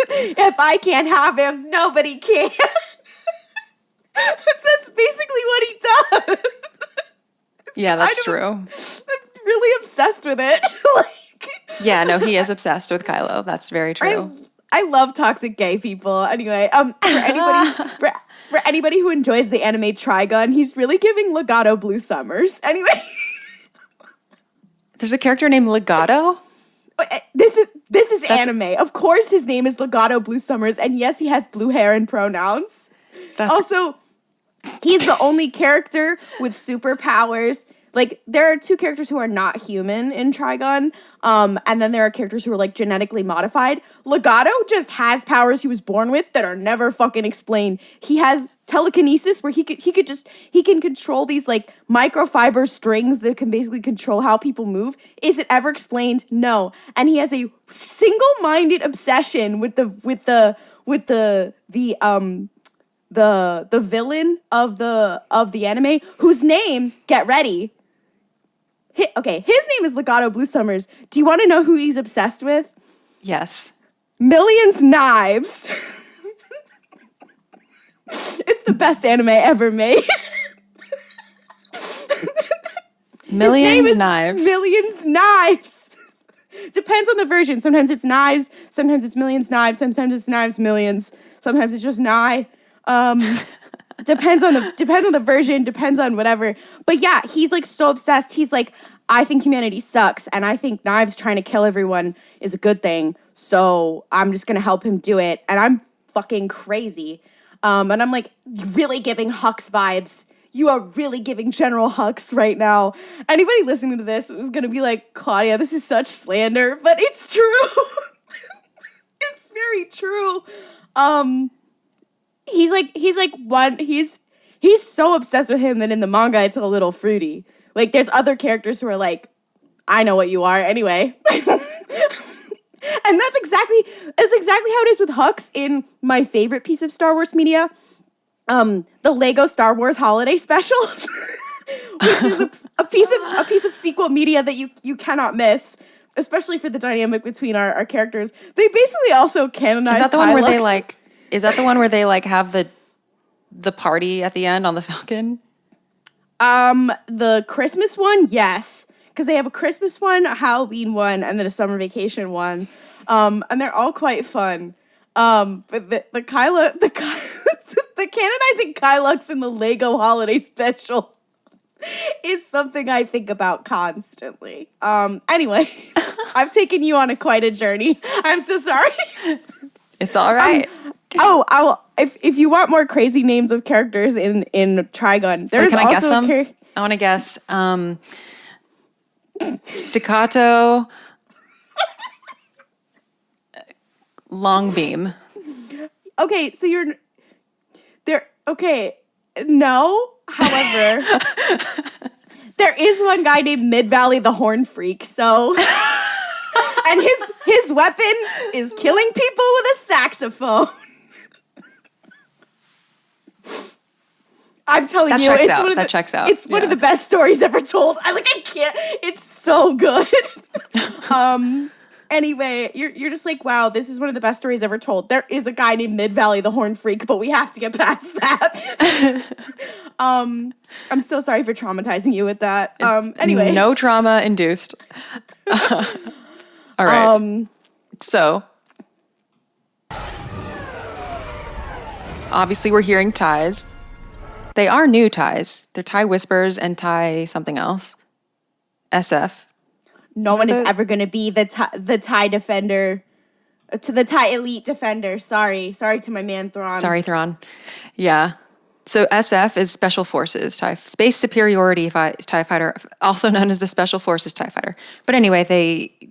if I can't have him, nobody can. That's basically what he does. Yeah, that's true. I'm really obsessed with it. Yeah, no, he is obsessed with Kylo. That's very true. I love toxic gay people. Anyway, for anybody who enjoys the anime Trigun, he's really giving Legato Blue Summers. Anyway. There's a character named Legato? This is anime. Of course his name is Legato Blue Summers, and yes, he has blue hair and pronouns. Also, he's the only character with superpowers. Like, there are 2 characters who are not human in Trigun, and then there are characters who are, like, genetically modified. Legato just has powers he was born with that are never fucking explained. He has telekinesis where he can control these, like, microfiber strings that can basically control how people move. Is it ever explained? No. And he has a single-minded obsession with the villain of the anime, whose name, get ready. His name is Legato Blue Summers. Do you want to know who he's obsessed with? Yes. Millions Knives. It's the best anime ever made. Millions Knives. Millions Knives. Depends on the version. Sometimes it's knives. Sometimes it's millions knives. Sometimes it's knives millions. Sometimes it's just nigh. Depends on the version, depends on whatever. But yeah, he's like so obsessed. He's like, I think humanity sucks, and I think knives trying to kill everyone is a good thing. So I'm just gonna help him do it. And I'm fucking crazy. And I'm like really giving Hux vibes. You are really giving General Hux right now. Anybody listening to this is gonna be like, Klaudia, this is such slander, but it's true. It's very true. He's so obsessed with him that in the manga it's a little fruity. Like, there's other characters who are like, I know what you are anyway. And that's exactly how it is with Hux in my favorite piece of Star Wars media, the Lego Star Wars Holiday Special, which is a piece of sequel media that you cannot miss, especially for the dynamic between our characters. They basically also canonize. Is that the one where they like? Is that the one where they like have the party at the end on the Falcon? The Christmas one, yes, because they have a Christmas one, a Halloween one, and then a summer vacation one. And they're all quite fun. But the canonizing Kylux in the Lego Holiday Special is something I think about constantly. Anyway, I've taken you on quite a journey. I'm so sorry. It's all right. If you want more crazy names of characters in Trigun, there's can I guess also some? I want to guess Staccato Longbeam. Okay, so you're there. Okay, no. However, there is one guy named Mid Valley the Horn Freak. So, and his weapon is killing people with a saxophone. I'm telling you, that checks out. It's one of the best stories ever told. I can't. It's so good. Anyway, you're just like, wow, this is one of the best stories ever told. There is a guy named Mid Valley the Horn Freak, but we have to get past that. I'm so sorry for traumatizing you with that. Anyway, no trauma induced. All right. So obviously we're hearing ties. They are new ties. They're tie whispers and tie something else. SF. No one is ever going to be the tie defender, to the tie elite defender. Sorry to my man Thrawn. Sorry, Thrawn. Yeah. So SF is Special Forces, Space Superiority TIE Fighter, also known as the Special Forces TIE Fighter. But anyway,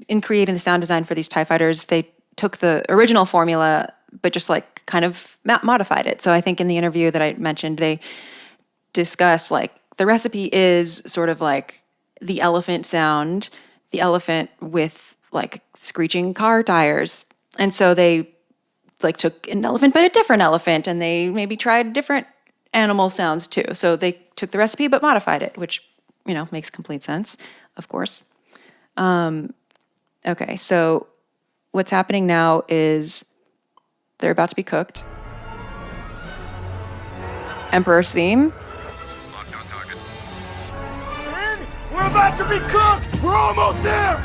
in creating the sound design for these TIE Fighters, they took the original formula but just like kind of modified it. So I think in the interview that I mentioned, they discuss like the recipe is sort of like the elephant sound, the elephant with like screeching car tires. And so they like took an elephant, but a different elephant, and they maybe tried different animal sounds too. So they took the recipe, but modified it, which, you know, makes complete sense, of course. Okay, so what's happening now is they're about to be cooked. Emperor's theme. Locked on target. Man, we're about to be cooked! We're almost there!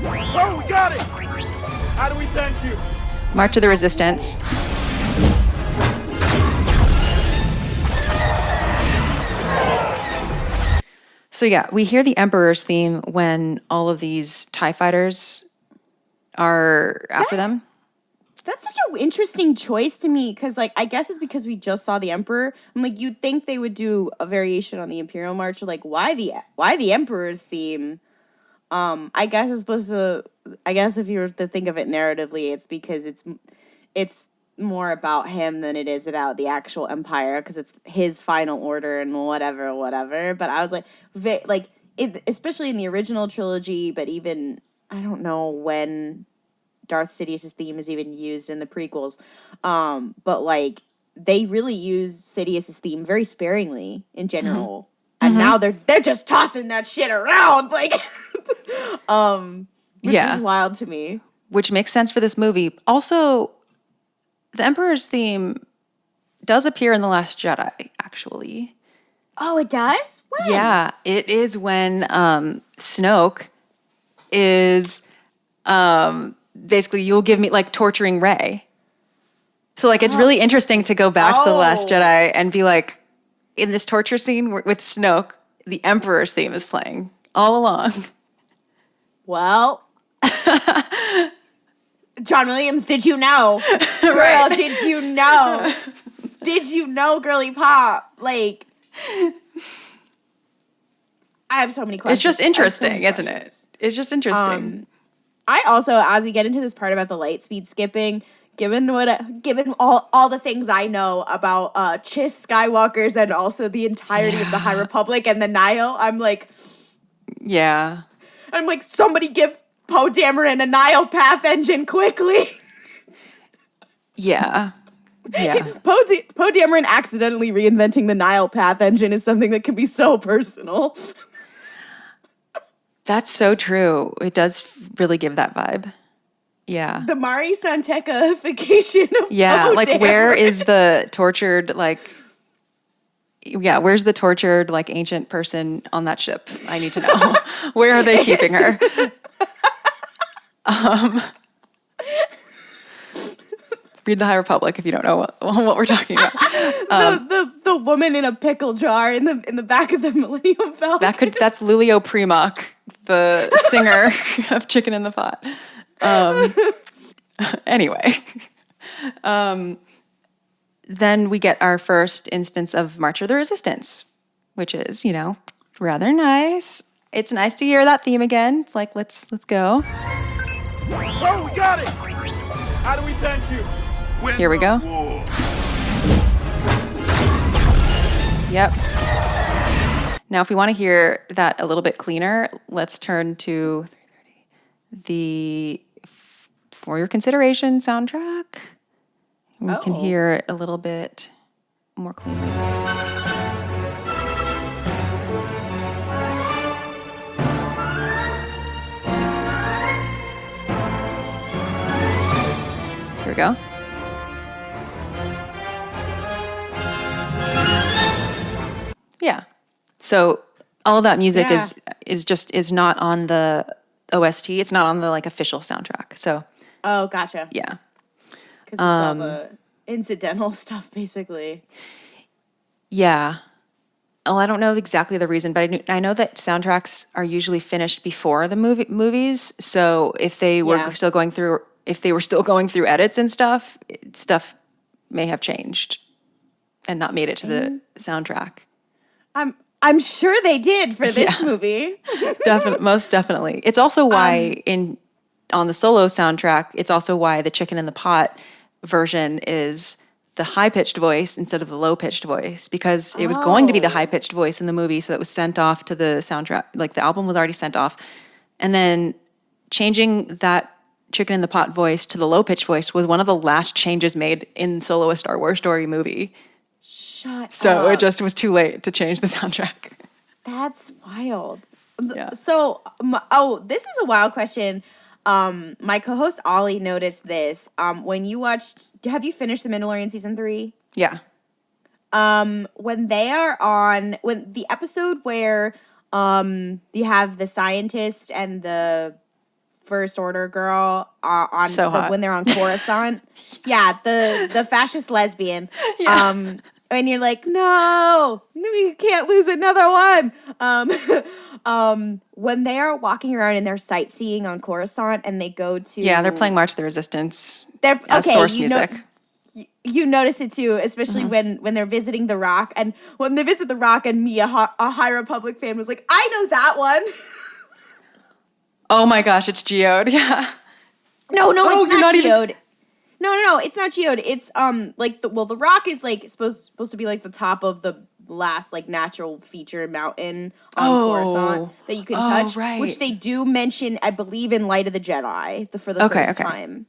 Oh, we got it! How do we thank you? March of the Resistance. So yeah, we hear the Emperor's theme when all of these TIE fighters are after them. That's such an interesting choice to me, because, like, I guess it's because we just saw the Emperor. I'm like, you'd think they would do a variation on the Imperial March. Like, why the Emperor's theme? I guess it's supposed to. I guess if you were to think of it narratively, it's because it's more about him than it is about the actual Empire, because it's his final order and whatever. But I was like, especially in the original trilogy, but even I don't know when Darth Sidious's theme is even used in the prequels. But like they really use Sidious's theme very sparingly in general. And now they're just tossing that shit around, like which is wild to me. Which makes sense for this movie. Also, the Emperor's theme does appear in The Last Jedi, actually. Oh, it does? When? Yeah, it is when Snoke is basically, you'll give me, like, torturing Rey. So, like, it's really interesting to go back to The Last Jedi and be like, in this torture scene with Snoke, the Emperor's theme is playing all along. Well, John Williams, did you know? Girl, Right. did you know? Did you know, girly pop? Like, I have so many questions. It's just interesting, isn't it? It's just interesting. I also, as we get into this part about the light speed skipping, given all the things I know about Chiss Skywalkers and also the entirety of the High Republic and the Nihil, I'm like, somebody give Poe Dameron a Nihil path engine quickly. Yeah. Poe Dameron accidentally reinventing the Nihil path engine is something that can be so personal. That's so true. It does really give that vibe. Yeah. The Mari Santeca-ification of Poe like Dameron. where is the tortured, like, where's the tortured, like, ancient person on that ship? I need to know. Where are they keeping her? Read the High Republic if you don't know what we're talking about. The woman in a pickle jar in the back of the Millennium Falcon. That's Lulio Primock, the singer of Chicken in the Pot. Anyway, then we get our first instance of March of the Resistance, which is, you know, rather nice. It's nice to hear that theme again. It's like, let's go. Oh, we got it! How do we thank you? Here we go. Yep. Now, if we want to hear that a little bit cleaner, let's turn to the For Your Consideration soundtrack. We can hear it a little bit more cleanly. Here we go. Yeah. So all of that music is not on the OST. It's not on the, like, official soundtrack. So Oh, gotcha. yeah. Because it's all the incidental stuff, basically. Yeah. Well, I don't know exactly the reason, but I know that soundtracks are usually finished before the movies. So if they were still going through edits and stuff may have changed and not made it to the soundtrack. I'm sure they did for this movie. Most definitely. It's also why on the Solo soundtrack, it's also why the Chicken in the Pot version is the high-pitched voice instead of the low-pitched voice, because it was going to be the high-pitched voice in the movie, so it was sent off to the soundtrack. Like, the album was already sent off. And then changing that chicken in the pot voice to the low-pitched voice was one of the last changes made in Solo: A Star Wars Story movie. So up. it just was too late to change the soundtrack. That's wild. Yeah. So, this is a wild question. My co-host Ollie noticed this. When you watched, have you finished The Mandalorian season 3? Yeah. When they are on, when the episode where you have the scientist and the First Order girl on when they're on Coruscant, the fascist lesbian. Yeah. And you're like, no, we can't lose another one. When they are walking around and they're sightseeing on Coruscant and they go to... Yeah, they're playing March of the Resistance as source music. You notice it too, especially when they're visiting The Rock. And when they visit The Rock and me, a High Republic fan, was like, I know that one. Oh my gosh, it's Geode. Yeah. No, it's not Geode. No, it's not Geode. It's The Rock is like supposed to be like the top of the last like natural feature mountain on Coruscant that you can touch, right. which they do mention, I believe, in Light of the Jedi for the first time.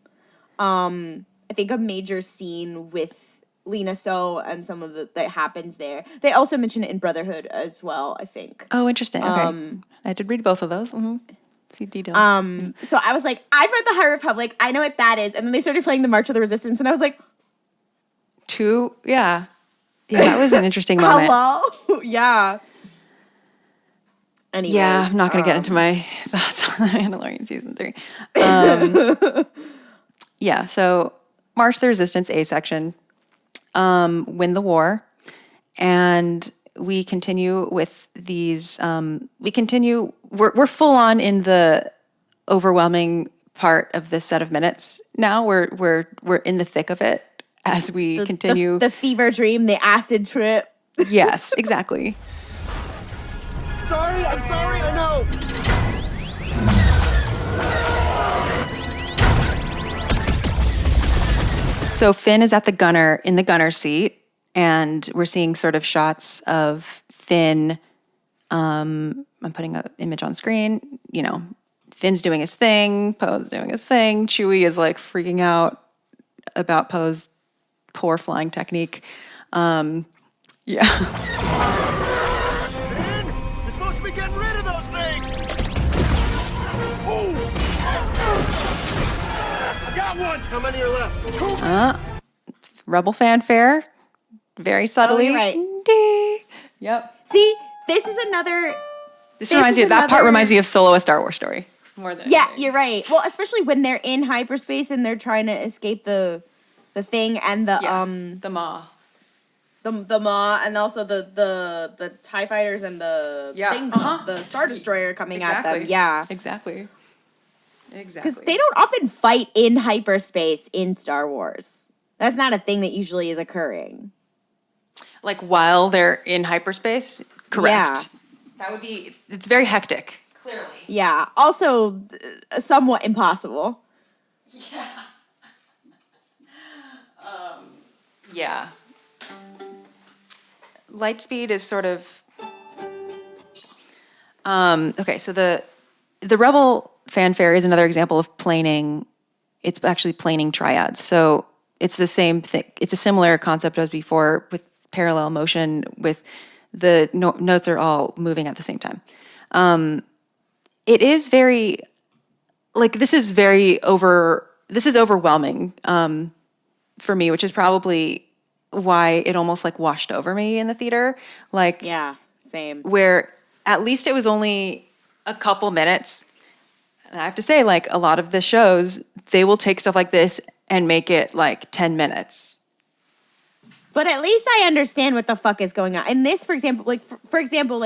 I think a major scene with Lena So and some of that happens there. They also mention it in Brotherhood as well, I think. Oh, interesting. Okay, I did read both of those. Mm-hmm. See details. So I was like, I've read the High Republic. I know what that is. And then they started playing the March of the Resistance, and I was like, yeah, that was an interesting moment. Hello? Yeah. Anyways, yeah, I'm not going to get into my thoughts on The Mandalorian season 3. Yeah, so March of the Resistance A section, win the war, and we continue with these. We're full on in the overwhelming part of this set of minutes now. We're in the thick of it as we continue. The fever dream, the acid trip. Yes, exactly. I'm sorry, I know. So Finn is at the gunner seat, and we're seeing sort of shots of Finn. I'm putting an image on screen. You know, Finn's doing his thing, Poe's doing his thing. Chewie is like freaking out about Poe's poor flying technique. Yeah. Finn, you're supposed to be getting rid of those things. Ooh. I got one. How many are left? 2. Rebel fanfare, very subtly. Oh, you're right. Ding. Yep. See, this is another. That part reminds me of Solo: A Star Wars Story more than anything. You're right. Well, especially when they're in hyperspace and they're trying to escape the thing and the Maw. The Maw, and also the TIE fighters and the the Star Destroyer coming at them. Yeah. Exactly. Because they don't often fight in hyperspace in Star Wars. That's not a thing that usually is occurring. Like while they're in hyperspace? Correct. Yeah. It's very hectic. Clearly. Yeah. Also, somewhat impossible. Yeah. Yeah. Lightspeed is sort of okay, so the Rebel fanfare is another example of planing. It's actually planing triads. So it's the same thing. It's a similar concept as before with parallel motion, with the notes are all moving at the same time. It is very this is overwhelming for me, which is probably why it almost washed over me in the theater. Yeah, same. Where at least it was only a couple minutes. And I have to say, a lot of the shows, they will take stuff like this and make it 10 minutes. But at least I understand what the fuck is going on. And this, for example, like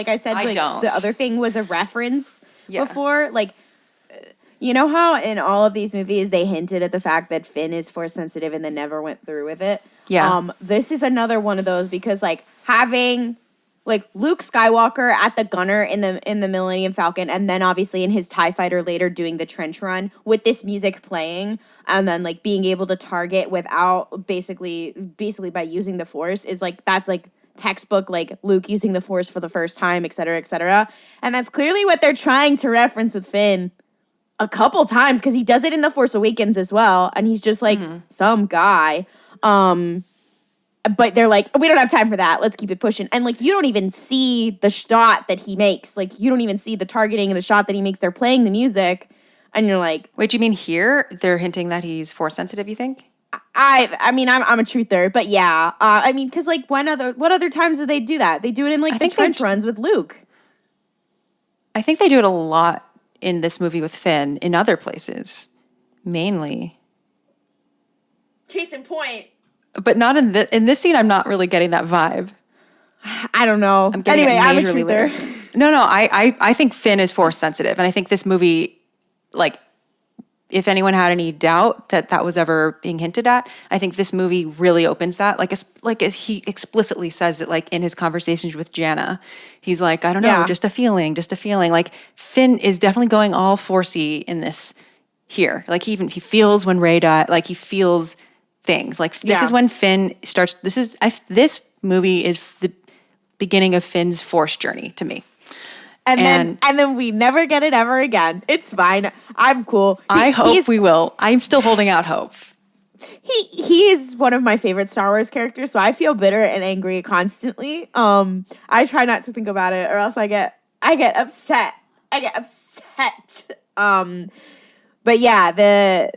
I said, the other thing was a reference before. You know how in all of these movies they hinted at the fact that Finn is force sensitive and then never went through with it? Yeah. This is another one of those because having like Luke Skywalker at the gunner in the Millennium Falcon, and then obviously in his TIE fighter later doing the trench run with this music playing, and then like being able to target without basically by using the Force is like that's like textbook like Luke using the Force for the first time, et cetera, et cetera. And that's clearly what they're trying to reference with Finn a couple times because he does it in The Force Awakens as well, and he's just like some guy. But they're like, we don't have time for that. Let's keep it pushing. And like, you don't even see the shot that he makes. Like, you don't even see the targeting and the shot that he makes. They're playing the music, and you're like, wait, do you mean here? They're hinting that he's Force sensitive. You think? I mean, I'm a truther, but yeah. I mean, because like, what other times do they do that? They do it in like the trench runs with Luke. I think they do it a lot in this movie with Finn. In other places, mainly. Case in point. But not in this scene. I'm not really getting that vibe. I don't know. I'm a truther. No. I think Finn is Force sensitive, and I think this movie, like, if anyone had any doubt that was ever being hinted at, I think this movie really opens that. Like as he explicitly says it, like in his conversations with Jannah, he's like, I don't know, just a feeling. Like Finn is definitely going all Forcey in this here. Like he feels when Rey died. Like he feels things. Like this is when Finn starts. This movie is the beginning of Finn's Force journey to me. And then we never get it ever again. It's fine. I'm cool. I hope we will. I'm still holding out hope. He is one of my favorite Star Wars characters, so I feel bitter and angry constantly. I try not to think about it, or else I get upset. But yeah,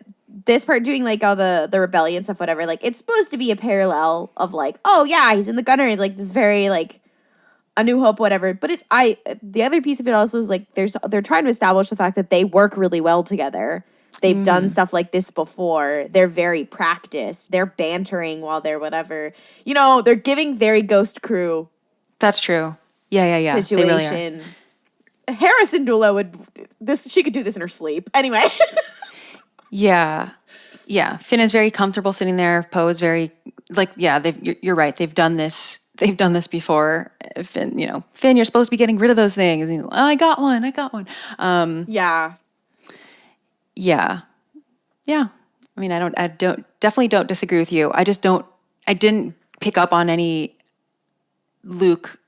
this part doing like all the rebellion stuff, whatever. Like it's supposed to be a parallel of like, oh yeah, he's in the gunner, like this very like A New Hope, whatever. But the other piece of it also is like they're trying to establish the fact that they work really well together. They've done stuff like this before. They're very practiced. They're bantering while they're whatever. You know, they're giving very Ghost Crew. That's true. Yeah. Situation. They really are. Harrison Dula she could do this in her sleep. Anyway. Yeah. Finn is very comfortable sitting there. Poe is very like, you're right. They've done this before. Finn, you're supposed to be getting rid of those things. And I got one. Yeah. I mean, I definitely don't disagree with you. I didn't pick up on any Luke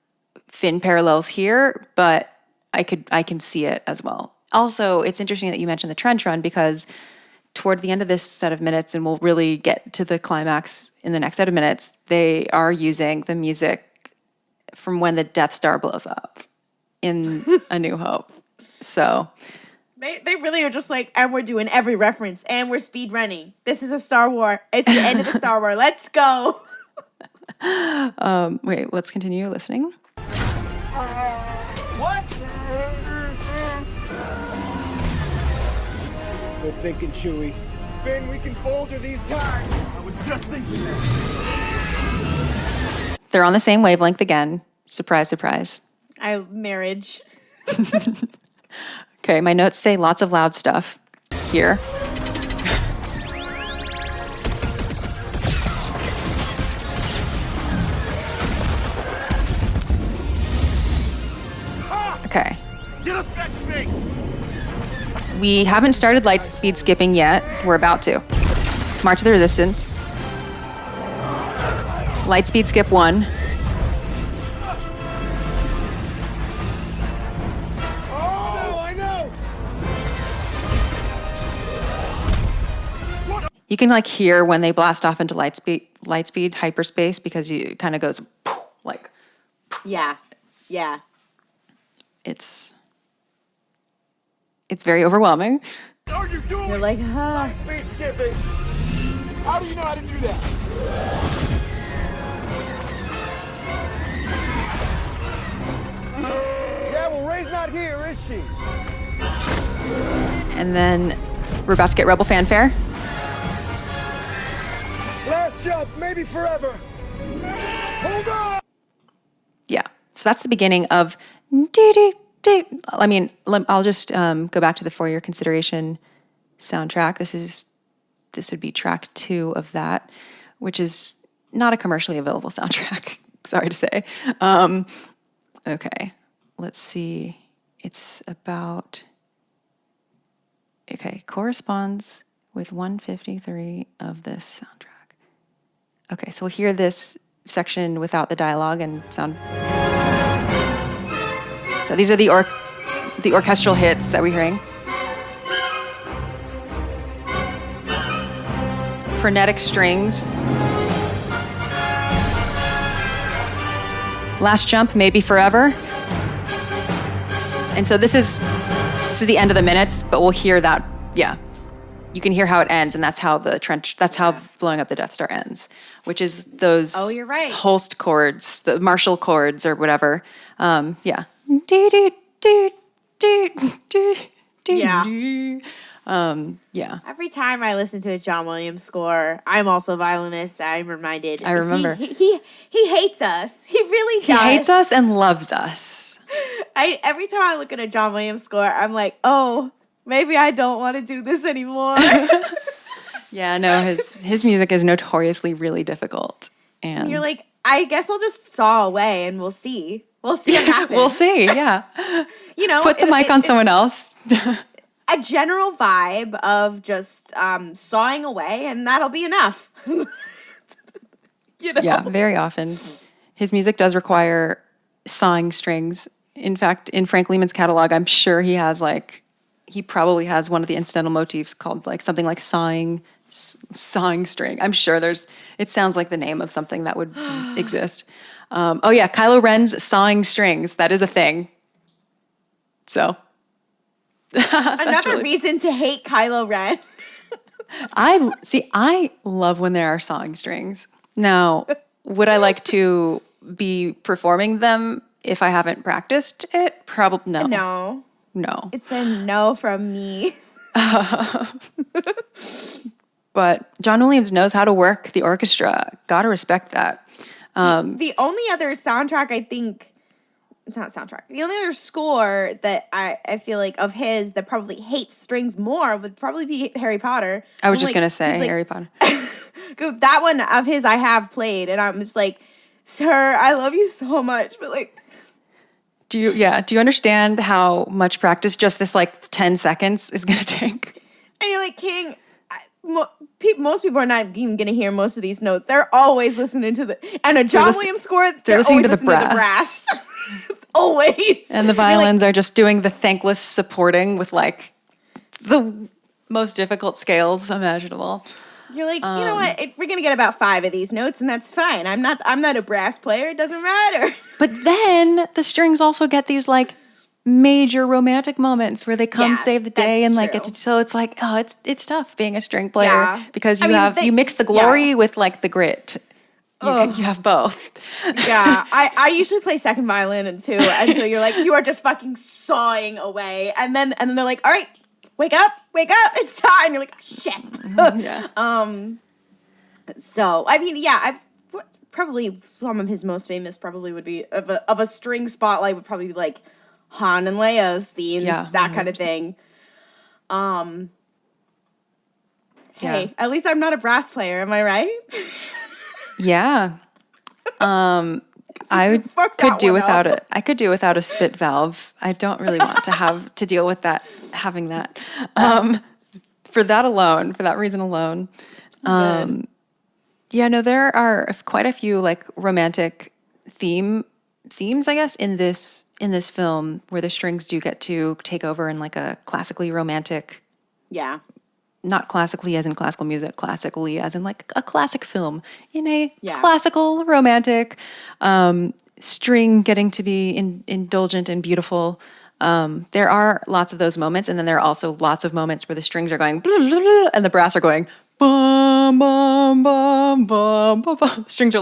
Finn parallels here, but I can see it as well. Also, it's interesting that you mentioned the trench run because toward the end of this set of minutes, and we'll really get to the climax in the next set of minutes, they are using the music from when the Death Star blows up in A New Hope. So they really are just like, and we're doing every reference, and we're speed running. This is a Star War. It's the end of the Star War. Let's go. Wait, let's continue listening. What? Good thinking, Chewie. Finn, we can boulder these tires. I was just thinking that. They're on the same wavelength again. Surprise, surprise. Marriage. Okay, my notes say lots of loud stuff here. Okay. Get us back to base. We haven't started light speed skipping yet. We're about to. March of the Resistance. Light speed skip 1. Oh, I know. You can like hear when they blast off into light speed hyperspace because it kind of goes like. Yeah. It's very overwhelming. Are you doing? You're like, Light speed skipping. How do you know how to do that? Yeah, well, Rey's not here, is she? And then we're about to get Rebel Fanfare. Last jump, maybe forever. Hold on. Yeah. So that's the beginning of. I mean, I'll just go back to the For Your Consideration soundtrack. This would be track 2 of that, which is not a commercially available soundtrack. Sorry to say. Okay, let's see. It's about, okay, corresponds with 153 of this soundtrack. Okay, so we'll hear this section without the dialogue and sound. So these are the orchestral hits that we're hearing. Frenetic strings. Last jump, maybe forever. And so this is the end of the minutes, but we'll hear that, yeah. You can hear how it ends, and that's how blowing up the Death Star ends, which is those you're right. Holst chords, the Marshall chords or whatever. Yeah. Do, do, do, do, do, do, Yeah. do. Yeah. Every time I listen to a John Williams score, I'm also a violinist. I'm reminded. I remember. He hates us. He really does. He hates us and loves us. Every time I look at a John Williams score, I'm like, oh, maybe I don't want to do this anymore. Yeah, no, his music is notoriously really difficult. And you're like, I guess I'll just saw away and we'll see. We'll see what happens. we'll see, yeah. Put the mic on someone else. A general vibe of just sawing away, and that'll be enough. Yeah, very often. His music does require sawing strings. In fact, in Frank Lehman's catalog, I'm sure he probably has one of the incidental motifs called something like sawing string. I'm sure it sounds like the name of something that would exist. Kylo Ren's sawing strings. That is a thing. So. Another reason to hate Kylo Ren. I love when there are sawing strings. Now, would I like to be performing them if I haven't practiced it? Probably no. No. It's a no from me. But John Williams knows how to work the orchestra. Gotta respect that. The only other soundtrack I think, it's not soundtrack, the only other score that I feel like of his that probably hates strings more would probably be Harry Potter. I was just going to say Harry Potter. That one of his I have played, and I'm just like, sir, I love you so much, but do you understand how much practice just this 10 seconds is going to take? And you're like, King, most people are not even going to hear most of these notes. They're always listening to a John Williams score. They're listening to the brass. Always. And the violins are just doing the thankless supporting with the most difficult scales imaginable. You're like, you know what? We're going to get about 5 of these notes, and that's fine. I'm not a brass player. It doesn't matter. But then the strings also get these major romantic moments where they come save the day and get to, so it's it's tough being a string player because you mix the glory with the grit. You have both. Yeah, I usually play second violin and too, and so you're you are just fucking sawing away, and then they're like, all right, wake up, it's time. You're like, oh, shit. Yeah. So I mean, I've probably some of his most famous probably would be of a string spotlight would probably be Han and Leia's theme, that kind of thing. Hey, at least I'm not a brass player, am I right? Yeah. I could do without it. I could do without a spit valve. I don't really want to have to deal with having that. For that reason alone. There are quite a few romantic themes, I guess, in this film where the strings do get to take over in a classically romantic. Yeah. Not classically as in classical music, classically as in a classic film in a classical romantic string getting to be indulgent and beautiful. There are lots of those moments, and then there are also lots of moments where the strings are going blah, blah, blah, and the brass are going bum bum bum bum bum. The strings are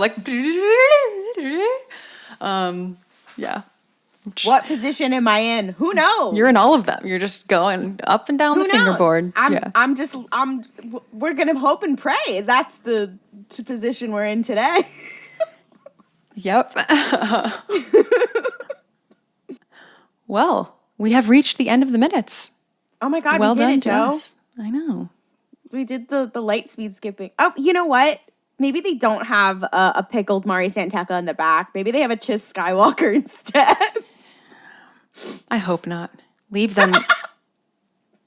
yeah. What position am I in? Who knows? You're in all of them. You're just going up and down the fingerboard. We're going to hope and pray. That's the position we're in today. Yep. Well, we have reached the end of the minutes. Oh my God, well we did done, it, Joe. Jess. I know. We did the light speed skipping. Oh, you know what? maybe they don't have a pickled Mari Santeca in the back. Maybe they have a Chiss Skywalker instead. I hope not. Leave them.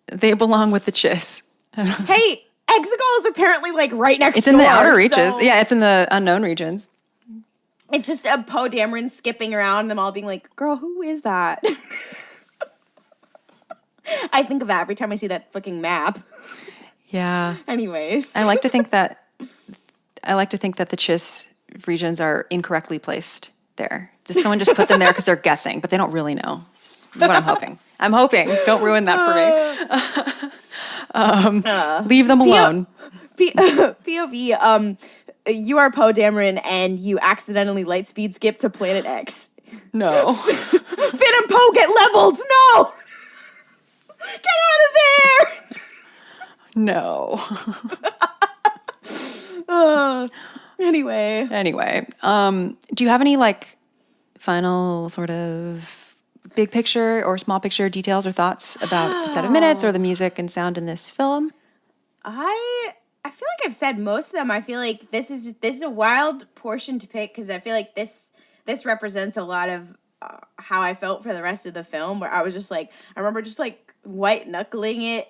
They belong with the Chiss. Hey, Exegol is apparently like right next door. It's in the outer reaches. So Yeah, it's in the unknown regions. it's just a Poe Dameron skipping around, them all being like, girl, who is that? I think of that every time I see that fucking map. Yeah. Anyways. I like to think that the Chiss regions are incorrectly placed there. Did someone just put them there because they're guessing, but they don't really know? That's what I'm hoping. I'm hoping. Don't ruin that for me. Leave them alone. POV, you are Poe Dameron and you accidentally lightspeed skip to Planet X. No. Finn and Poe get leveled! No! Get out of there! No. Anyway. Do you have any like final sort of big picture or small picture details or thoughts about the set of minutes or the music and sound in this film? I feel like I've said most of them. I feel like this is a wild portion to pick because I feel like this represents a lot of how I felt for the rest of the film, where I was just like, I remember just like white knuckling it,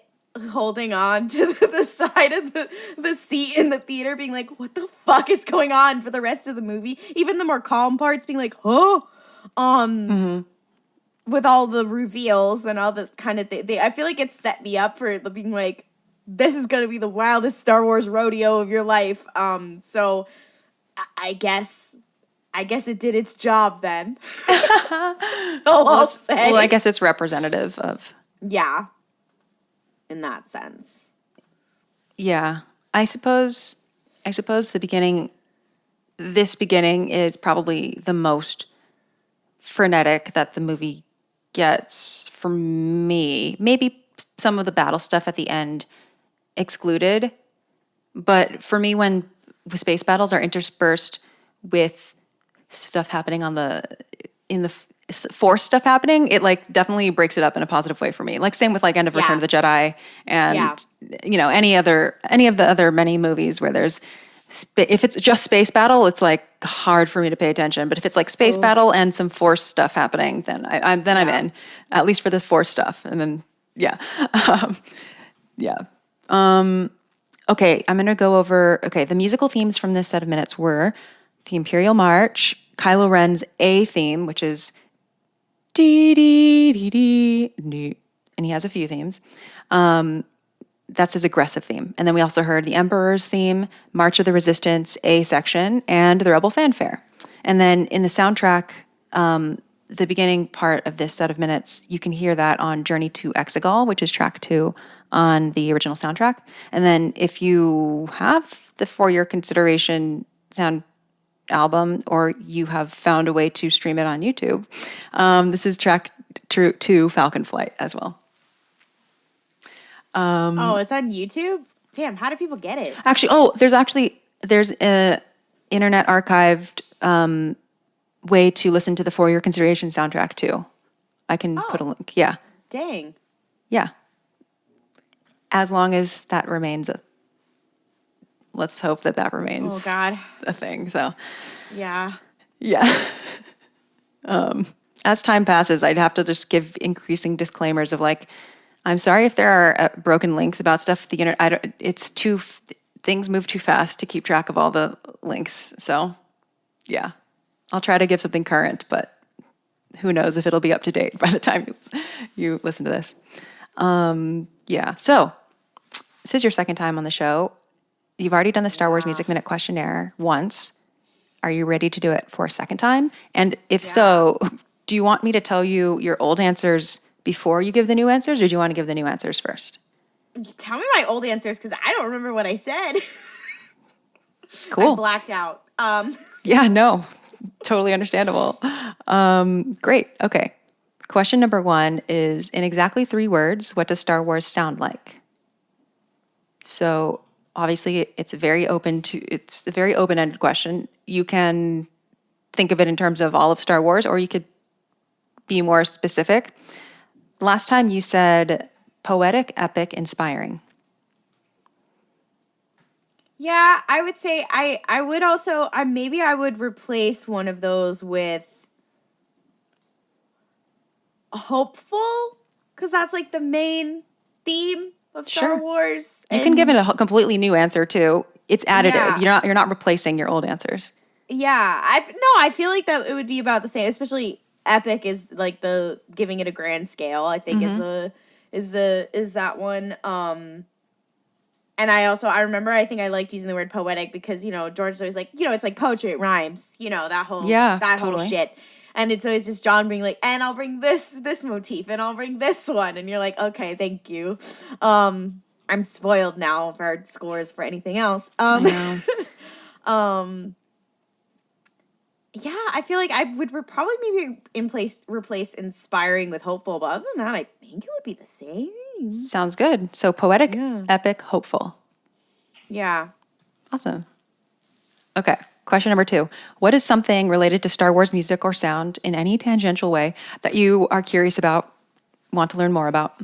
holding on to the side of the seat in the theater, being like, what the fuck is going on for the rest of the movie? Even the more calm parts being like, with all the reveals and all the kind of thing. I feel like it set me up for being like, this is going to be the wildest Star Wars rodeo of your life. So I guess it did its job then. I'll say. Well, I guess it's representative of. Yeah. In that sense. Yeah. I suppose this beginning is probably the most frenetic that the movie gets for me. Maybe some of the battle stuff at the end excluded, but for me, when space battles are interspersed with stuff happening in the Force stuff happening, it like definitely breaks it up in a positive way for me. Like same with like End of Return of the Jedi and any of the other many movies where there's if it's just space battle, it's like hard for me to pay attention. But if it's like space battle and some Force stuff happening, then I'm in, at least for the Force stuff. And then okay, I'm gonna go over. Okay, the musical themes from this set of minutes were the Imperial March, Kylo Ren's A theme, which is dee dee dee dee dee, and he has a few themes. That's his aggressive theme. And then we also heard the Emperor's theme, March of the Resistance, A section, and the Rebel Fanfare. And then in the soundtrack, the beginning part of this set of minutes, you can hear that on Journey to Exegol, which is track 2 on the original soundtrack. And then if you have the For Your Consideration sound album, or you have found a way to stream it on YouTube, this is track 2, Falcon Flight as well. It's on YouTube? Damn, how do people get it? Actually, there's a internet archived way to listen to the For Your Consideration soundtrack too. I can put a link. Yeah. Dang. Yeah. As long as that remains let's hope that remains a thing. So yeah. As time passes, I'd have to just give increasing disclaimers of like, I'm sorry if there are broken links about stuff. The internet, things move too fast to keep track of all the links. So, yeah, I'll try to give something current, but who knows if it'll be up to date by the time you listen to this. So this is your second time on the show. You've already done the Star Wars Music Minute Questionnaire once. Are you ready to do it for a second time? And if so, do you want me to tell you your old answers before you give the new answers, or do you want to give the new answers first? Tell me my old answers, because I don't remember what I said. Cool. I blacked out. Yeah, no, totally understandable. Great. Okay. Question number 1 is, in exactly 3 words, what does Star Wars sound like? So obviously it's a very open-ended question. You can think of it in terms of all of Star Wars, or you could be more specific. Last time you said poetic, epic, inspiring. Yeah, I would say I would also maybe I would replace one of those with hopeful, because that's like the main theme of Star Sure. Wars. You can give it a completely new answer too. It's additive. Yeah. You're not replacing your old answers. Yeah, I feel like that it would be about the same. Especially epic is like the giving it a grand scale. I think is that one. And I remember I think I liked using the word poetic because George is always like it's like poetry, it rhymes, that whole whole shit. And it's always just John being like, and I'll bring this motif, and I'll bring this one, and you're like, okay, thank you. I'm spoiled now for scores for anything else. I know. Yeah, I feel like I would probably maybe replace inspiring with hopeful, but other than that, I think it would be the same. Sounds good. So poetic, epic, hopeful. Yeah. Awesome. Okay. Question number 2. What is something related to Star Wars music or sound in any tangential way that you are curious about, want to learn more about?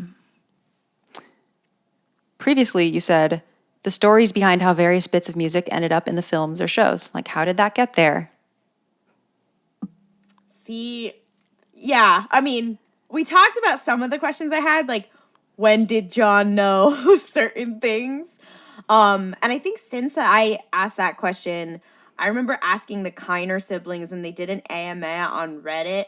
Previously, you said the stories behind how various bits of music ended up in the films or shows. Like, how did that get there? See, yeah, I mean, we talked about some of the questions I had, like, when did John know certain things? And I think since I asked that question, I remember asking the Kiner siblings, and they did an AMA on Reddit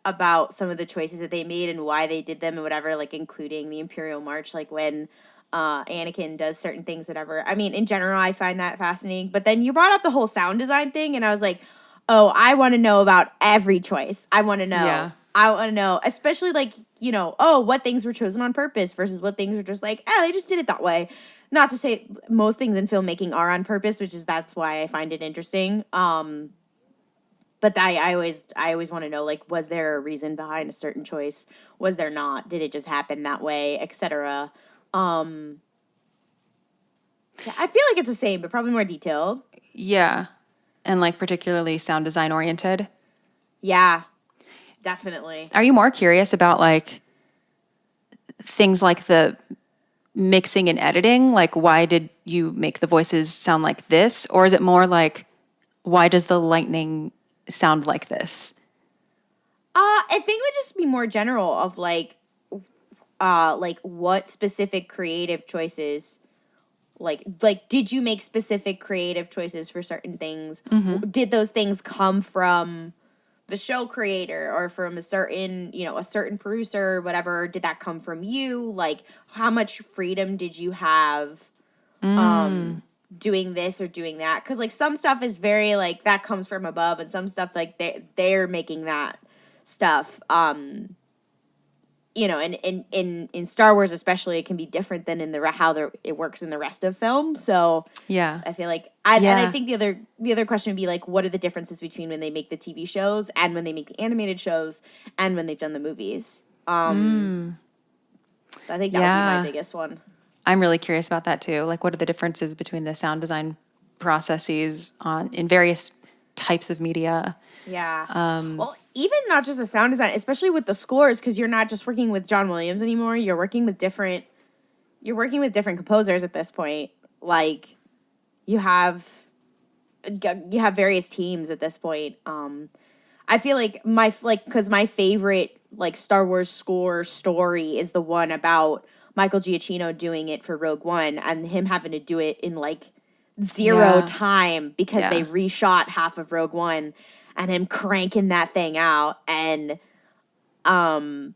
about some of the choices that they made and why they did them and whatever, like including the Imperial March, like when Anakin does certain things, whatever. I mean, in general, I find that fascinating. But then you brought up the whole sound design thing, and I was like, oh, I want to know about every choice. I want to know. Yeah. I want to know, especially like, what things were chosen on purpose versus what things were just like, they just did it that way. Not to say most things in filmmaking are on purpose, that's why I find it interesting. But I always want to know, like, was there a reason behind a certain choice? Was there not? Did it just happen that way, etc.? I feel like it's the same, but probably more detailed. Yeah. And like particularly sound design oriented. Yeah, definitely. Are you more curious about like things like the mixing and editing? Like, why did you make the voices sound like this? Or is it more like, why does the lightning sound like this? I think it would just be more general of like what specific creative choices, like did you make specific creative choices for certain things? Mm-hmm. Did those things come from the show creator or from a certain producer or whatever? Did that come from you? Like, how much freedom did you have doing this or doing that? Because like some stuff is very like that comes from above, and some stuff like they're making that stuff. In Star Wars especially, it can be different than in it works in the rest of film. So yeah, I feel like and I think the other question would be like, what are the differences between when they make the TV shows and when they make the animated shows and when they've done the movies? I think that would be my biggest one. I'm really curious about that too. Like, what are the differences between the sound design processes in various types of media? Yeah. Well, even not just the sound design, especially with the scores, because you're not just working with John Williams anymore. You're working with different composers at this point. Like, you have various teams at this point. I feel like because my favorite like Star Wars score story is the one about Michael Giacchino doing it for Rogue One and him having to do it in like zero time because they reshot half of Rogue One. And him cranking that thing out, and I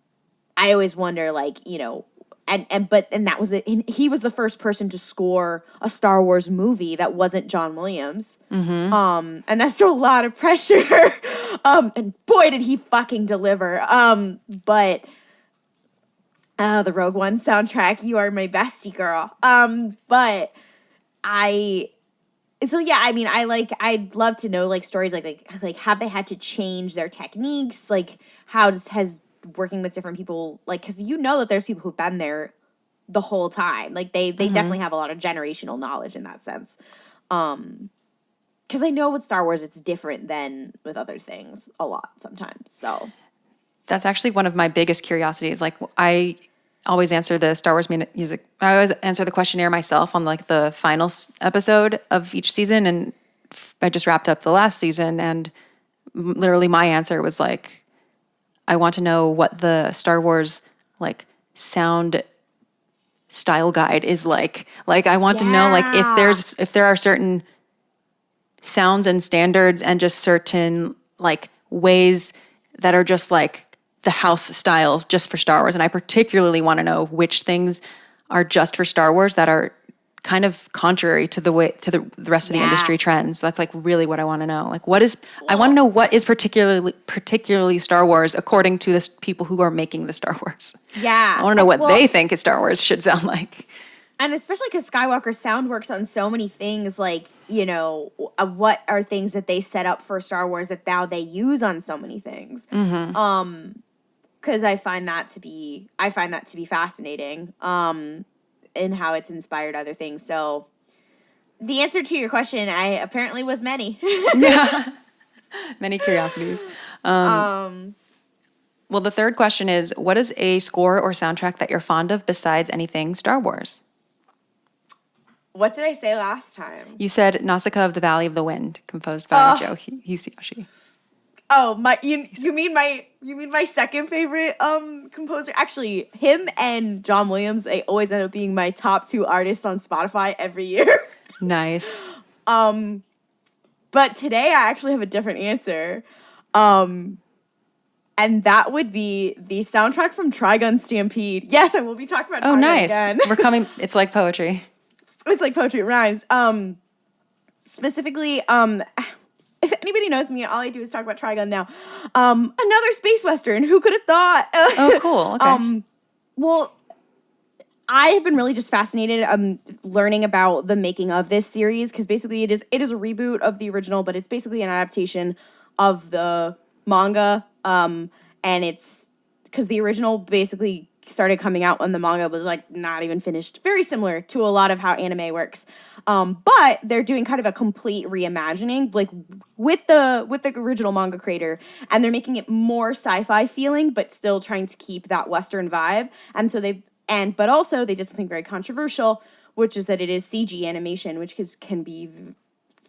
always wonder, like, but that was it. He was the first person to score a Star Wars movie that wasn't John Williams, and that's a lot of pressure. And boy, did he fucking deliver. But the Rogue One soundtrack, you are my bestie, girl. But so yeah, I mean, I'd love to know like stories like have they had to change their techniques? Like how has working with different people, like, because that there's people who've been there the whole time. Like they definitely have a lot of generational knowledge in that sense. Because I know with Star Wars it's different than with other things a lot sometimes. So that's actually one of my biggest curiosities. Like I always answer the Star Wars music. I always answer the questionnaire myself on like the final episode of each season, and I just wrapped up the last season, and literally my answer was like, I want to know what the Star Wars like sound style guide is like. Like I want to know like if there are certain sounds and standards and just certain like ways that are just like the house style just for Star Wars. And I particularly want to know which things are just for Star Wars that are kind of contrary to the rest of the industry trends. That's like really what I want to know. Like I want to know what is particularly Star Wars according to the people who are making the Star Wars. Yeah. I want to know what they think Star Wars should sound like. And especially because Skywalker sound works on so many things, like, you know, what are things that they set up for Star Wars that now they use on so many things. Mm-hmm. Because I find that to be fascinating, in how it's inspired other things. So the answer to your question, apparently was many. Yeah, many curiosities. Well, the third question is, what is a score or soundtrack that you're fond of besides anything Star Wars? What did I say last time? You said Nausicaa of the Valley of the Wind, composed by Joe Hisaishi. Oh, you mean my second favorite composer? Actually, him and John Williams, they always end up being my top 2 artists on Spotify every year. Nice. But today I actually have a different answer. And that would be the soundtrack from Trigun Stampede. Yes, I will be talking about Trigun nice. again. We're coming. It's like poetry. It's like poetry, it rhymes. Specifically, if anybody knows me, all I do is talk about Trigun now. Another space western. Who could have thought? Oh, cool. Okay. Well, I have been really just fascinated learning about the making of this series, because basically it is a reboot of the original, but it's basically an adaptation of the manga. And it's because the original basically started coming out when the manga was like not even finished. Very similar to a lot of how anime works. But they're doing kind of a complete reimagining, like with the original manga creator, and they're making it more sci-fi feeling, but still trying to keep that Western vibe. And so but also they did something very controversial, which is that it is CG animation, which can be,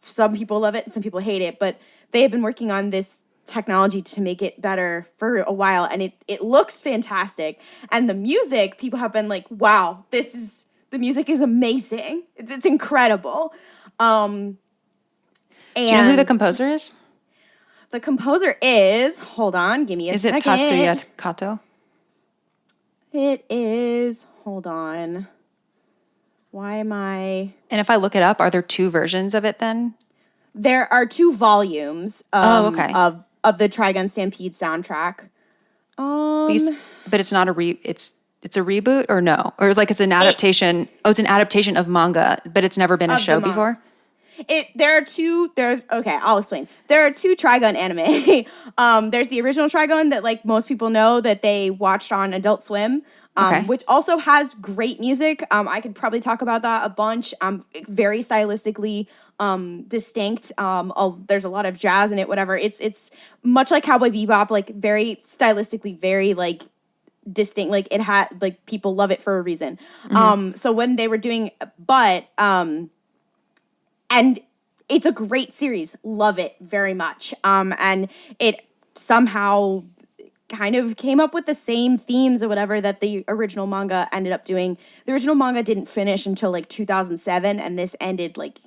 some people love it, some people hate it, but they have been working on this technology to make it better for a while, and it looks fantastic. And the music, people have been like, wow, the music is amazing. It's incredible. And do you know who the composer is? The composer is, hold on, give me a second. Is it Katsuya Kato? It is, hold on. Why am I? And if I look it up, are there 2 versions of it then? There are 2 volumes okay. of the Trigun Stampede soundtrack. But it's not it's a reboot or no? Or like it's an adaptation. It's an adaptation of manga, but it's never been a show before? Okay, I'll explain. There are 2 Trigun anime. There's the original Trigun that like most people know that they watched on Adult Swim. Which also has great music. I could probably talk about that a bunch. Very stylistically distinct. There's a lot of jazz in it, whatever. It's much like Cowboy Bebop, like very stylistically, very like distinct. Like it had, like people love it for a reason. Mm-hmm. So when they were doing, and it's a great series. Love it very much. And it somehow kind of came up with the same themes or whatever that the original manga ended up doing. The original manga didn't finish until like 2007, and this ended like,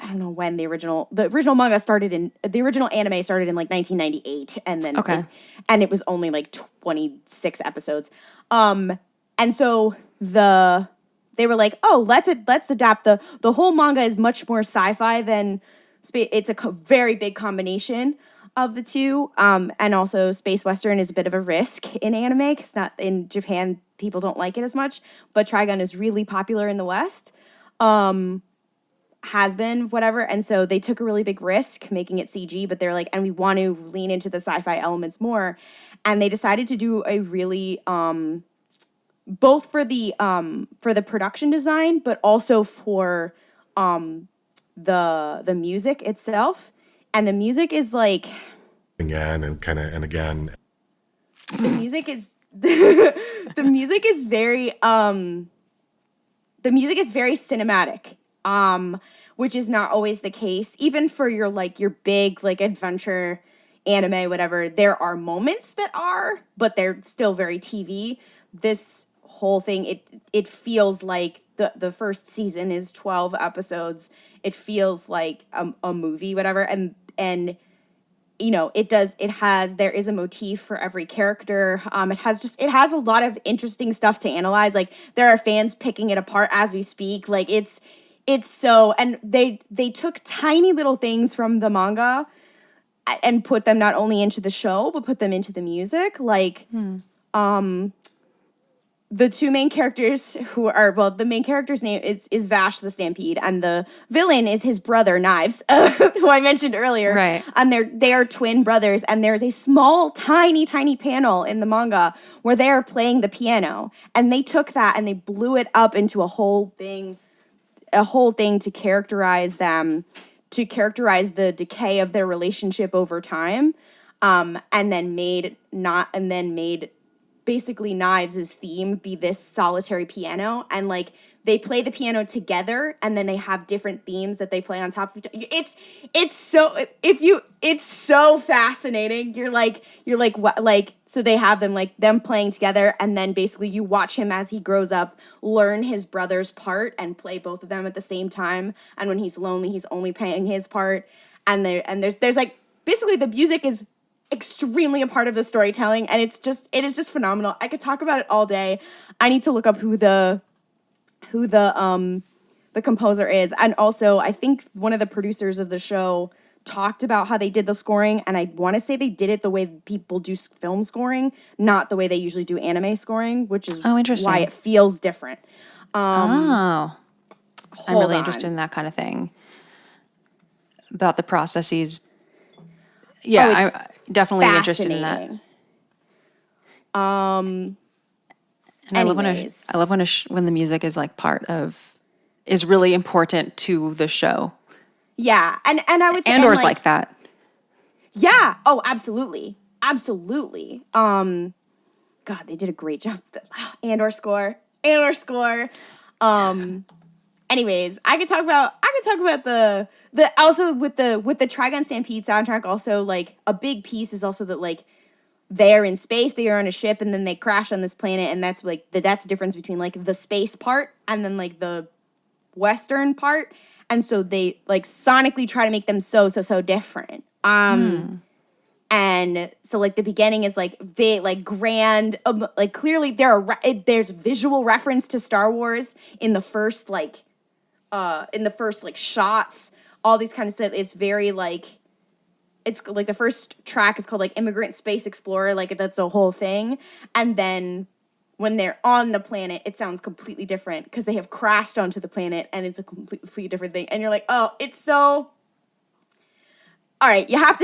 I don't know when the original manga started the original anime started in like 1998, and then and it was only like 26 episodes. And so they were like, oh, let's adapt the whole manga is much more sci-fi than it's a very big combination of the 2, and also space western is a bit of a risk in anime because not in Japan people don't like it as much, but Trigun is really popular in the West, has been, whatever, and so they took a really big risk making it CG, but they're like, and we want to lean into the sci-fi elements more, and they decided to do a really both for the production design, but also for the music itself. And the music is like again and again. The music is the music is very cinematic, which is not always the case. Even for your big like adventure anime, whatever, there are moments that are, but they're still very TV. This whole thing, it feels like the first season is 12 episodes. It feels like a movie, whatever, and you know, there is a motif for every character. It has a lot of interesting stuff to analyze. Like, there are fans picking it apart as we speak. Like, it's so, and they took tiny little things from the manga and put them not only into the show, but put them into the music. Like, the two main characters the main character's name is Vash the Stampede, and the villain is his brother Knives, who I mentioned earlier. Right. And they are twin brothers, and there's a small, tiny panel in the manga where they are playing the piano, and they took that and they blew it up into a whole thing to characterize them, to characterize the decay of their relationship over time, and then made basically Knives' theme be this solitary piano, and like they play the piano together, and then they have different themes that they play on top of each other. It's so fascinating. You're like what, like, so they have them playing together, and then basically you watch him as he grows up learn his brother's part and play both of them at the same time. And when he's lonely, he's only playing his part. And there's like, basically the music is extremely a part of the storytelling, and it is just phenomenal. I could talk about it all day. I need to look up who the composer is, and also I think one of the producers of the show talked about how they did the scoring, and I want to say they did it the way people do film scoring, not the way they usually do anime scoring, which is interesting. Why it feels different. I'm really interested in that kind of thing, about the processes. Yeah, I'm definitely interested in that. And I love when the music is like is really important to the show. Yeah, and I would say Andor's like that. Yeah. Oh, absolutely. God, they did a great job. Andor score. Anyways, I could talk about the also with the Trigun Stampede soundtrack. Also, like, a big piece is also that, like, they're in space, they are on a ship, and then they crash on this planet, and that's like that's the difference between like the space part and then like the Western part. And so they like sonically try to make them so different. And so like the beginning is like big, like grand, like clearly there's visual reference to Star Wars in the first shots, all these kind of stuff. It's very like, it's like the first track is called like Immigrant Space Explorer, like that's the whole thing. And then when they're on the planet, it sounds completely different because they have crashed onto the planet and it's a completely different thing. And you're like, oh, it's so. All right, you have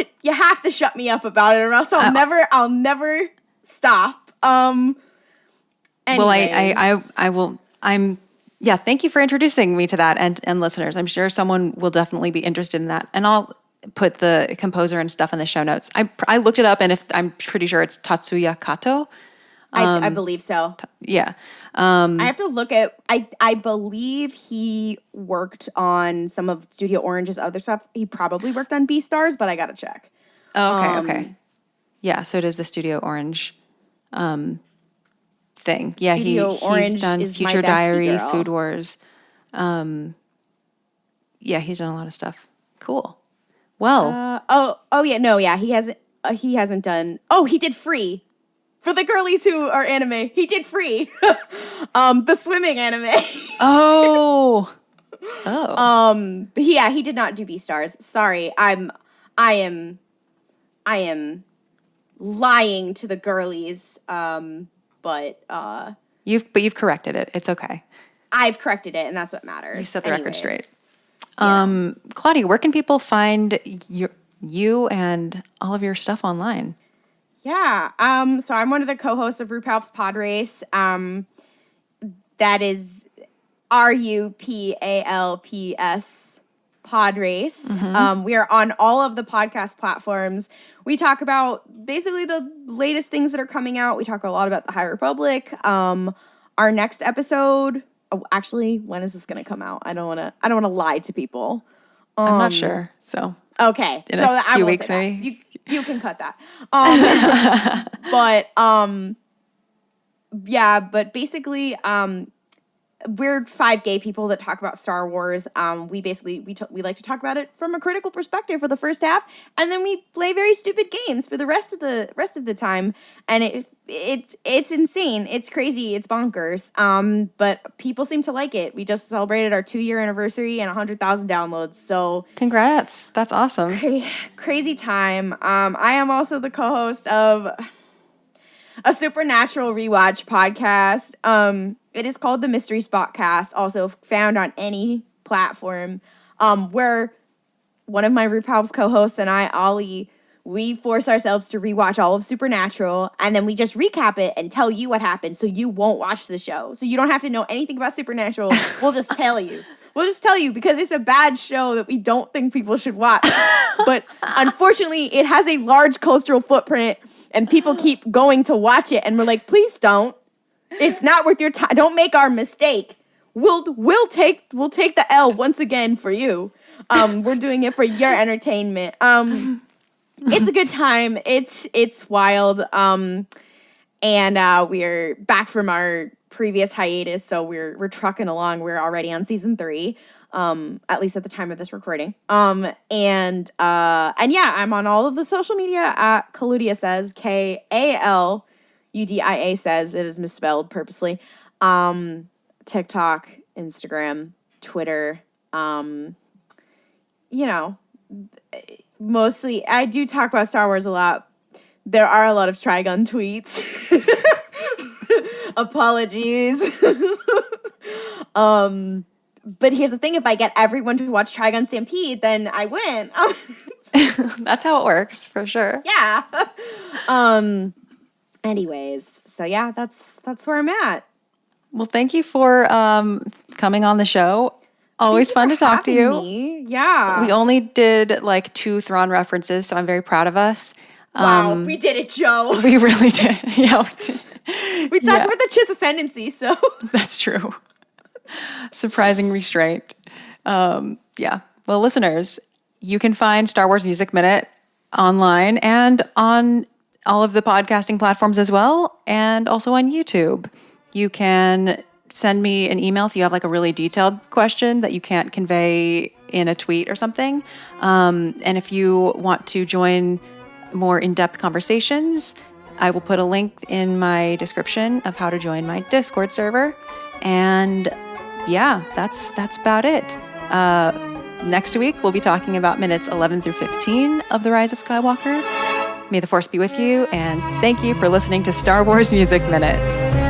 to shut me up about it, or else I'll never stop. Anyways. Well, I will. Yeah, thank you for introducing me to that, and listeners. I'm sure someone will definitely be interested in that, and I'll put the composer and stuff in the show notes. I looked it up, and I'm pretty sure it's Tatsuya Kato. I believe so. Yeah. I have to look at, I believe he worked on some of Studio Orange's other stuff. He probably worked on Beastars, but I got to check. Oh, okay. Yeah, so it is the Studio Orange thing. Yeah, he's done Future Diary, Food Wars. Yeah, he's done a lot of stuff. Cool. Well. He hasn't done, he did Free. For the girlies who are anime, he did Free. The swimming anime. Oh. But yeah, he did not do Beastars. Sorry, I am lying to the girlies. But you've corrected it. It's okay. I've corrected it, and that's what matters. You set the record straight. Yeah. Klaudia, where can people find you and all of your stuff online? Yeah. So I'm one of the co-hosts of RuPalp's Podrace. That is RuPalps Podrace. We are on all of the podcast platforms. We talk about basically the latest things that are coming out. We talk a lot about the High Republic. Our next episode, actually, when is this going to come out? I don't want to lie to people. I'm not sure. So okay, in so a I few won't weeks, say maybe. that. You can cut that. But basically, we're 5 gay people that talk about Star Wars. We like to talk about it from a critical perspective for the first half, and then we play very stupid games for the rest of the time. And it's insane, it's crazy, it's bonkers. But people seem to like it. We just celebrated our 2-year anniversary and 100,000 downloads. So Congrats! That's awesome. Crazy time. I am also the co-host of a Supernatural rewatch podcast. It is called the Mystery Spotcast, also found on any platform, where one of my RuPalp's co-hosts and I, Ollie, we force ourselves to rewatch all of Supernatural, and then we just recap it and tell you what happened so you won't watch the show. So you don't have to know anything about Supernatural. We'll just tell you. We'll just tell you because it's a bad show that we don't think people should watch. But unfortunately, it has a large cultural footprint, and people keep going to watch it, and we're like, please don't. It's not worth your time. Don't make our mistake. We'll take the L once again for you. We're doing it for your entertainment. It's a good time. It's wild. And we're back from our previous hiatus, so we're trucking along. We're already on season 3. At least at the time of this recording. And yeah, I'm on all of the social media at Klaudia Says, KALUDIA says. It is misspelled purposely. TikTok, Instagram, Twitter. Mostly I do talk about Star Wars a lot. There are a lot of Trigun tweets. Apologies. But here's the thing, if I get everyone to watch Trigun Stampede, then I win. That's how it works, for sure. Yeah. Anyways, so yeah, that's where I'm at. Well, thank you for coming on the show. Always fun to talk to you. Me. Yeah. We only did like 2 Thrawn references, so I'm very proud of us. Wow, we did it, Joe. We really did. Yeah, we did. We talked about the Chiss Ascendancy, so. That's true. Surprising restraint. Yeah. Well, listeners, you can find Star Wars Music Minute online and on all of the podcasting platforms as well, and also on YouTube. You can send me an email if you have like a really detailed question that you can't convey in a tweet or something. And if you want to join more in-depth conversations, I will put a link in my description of how to join my Discord server. And yeah, that's about it. Next week, we'll be talking about minutes 11 through 15 of The Rise of Skywalker. May the Force be with you, and thank you for listening to Star Wars Music Minute.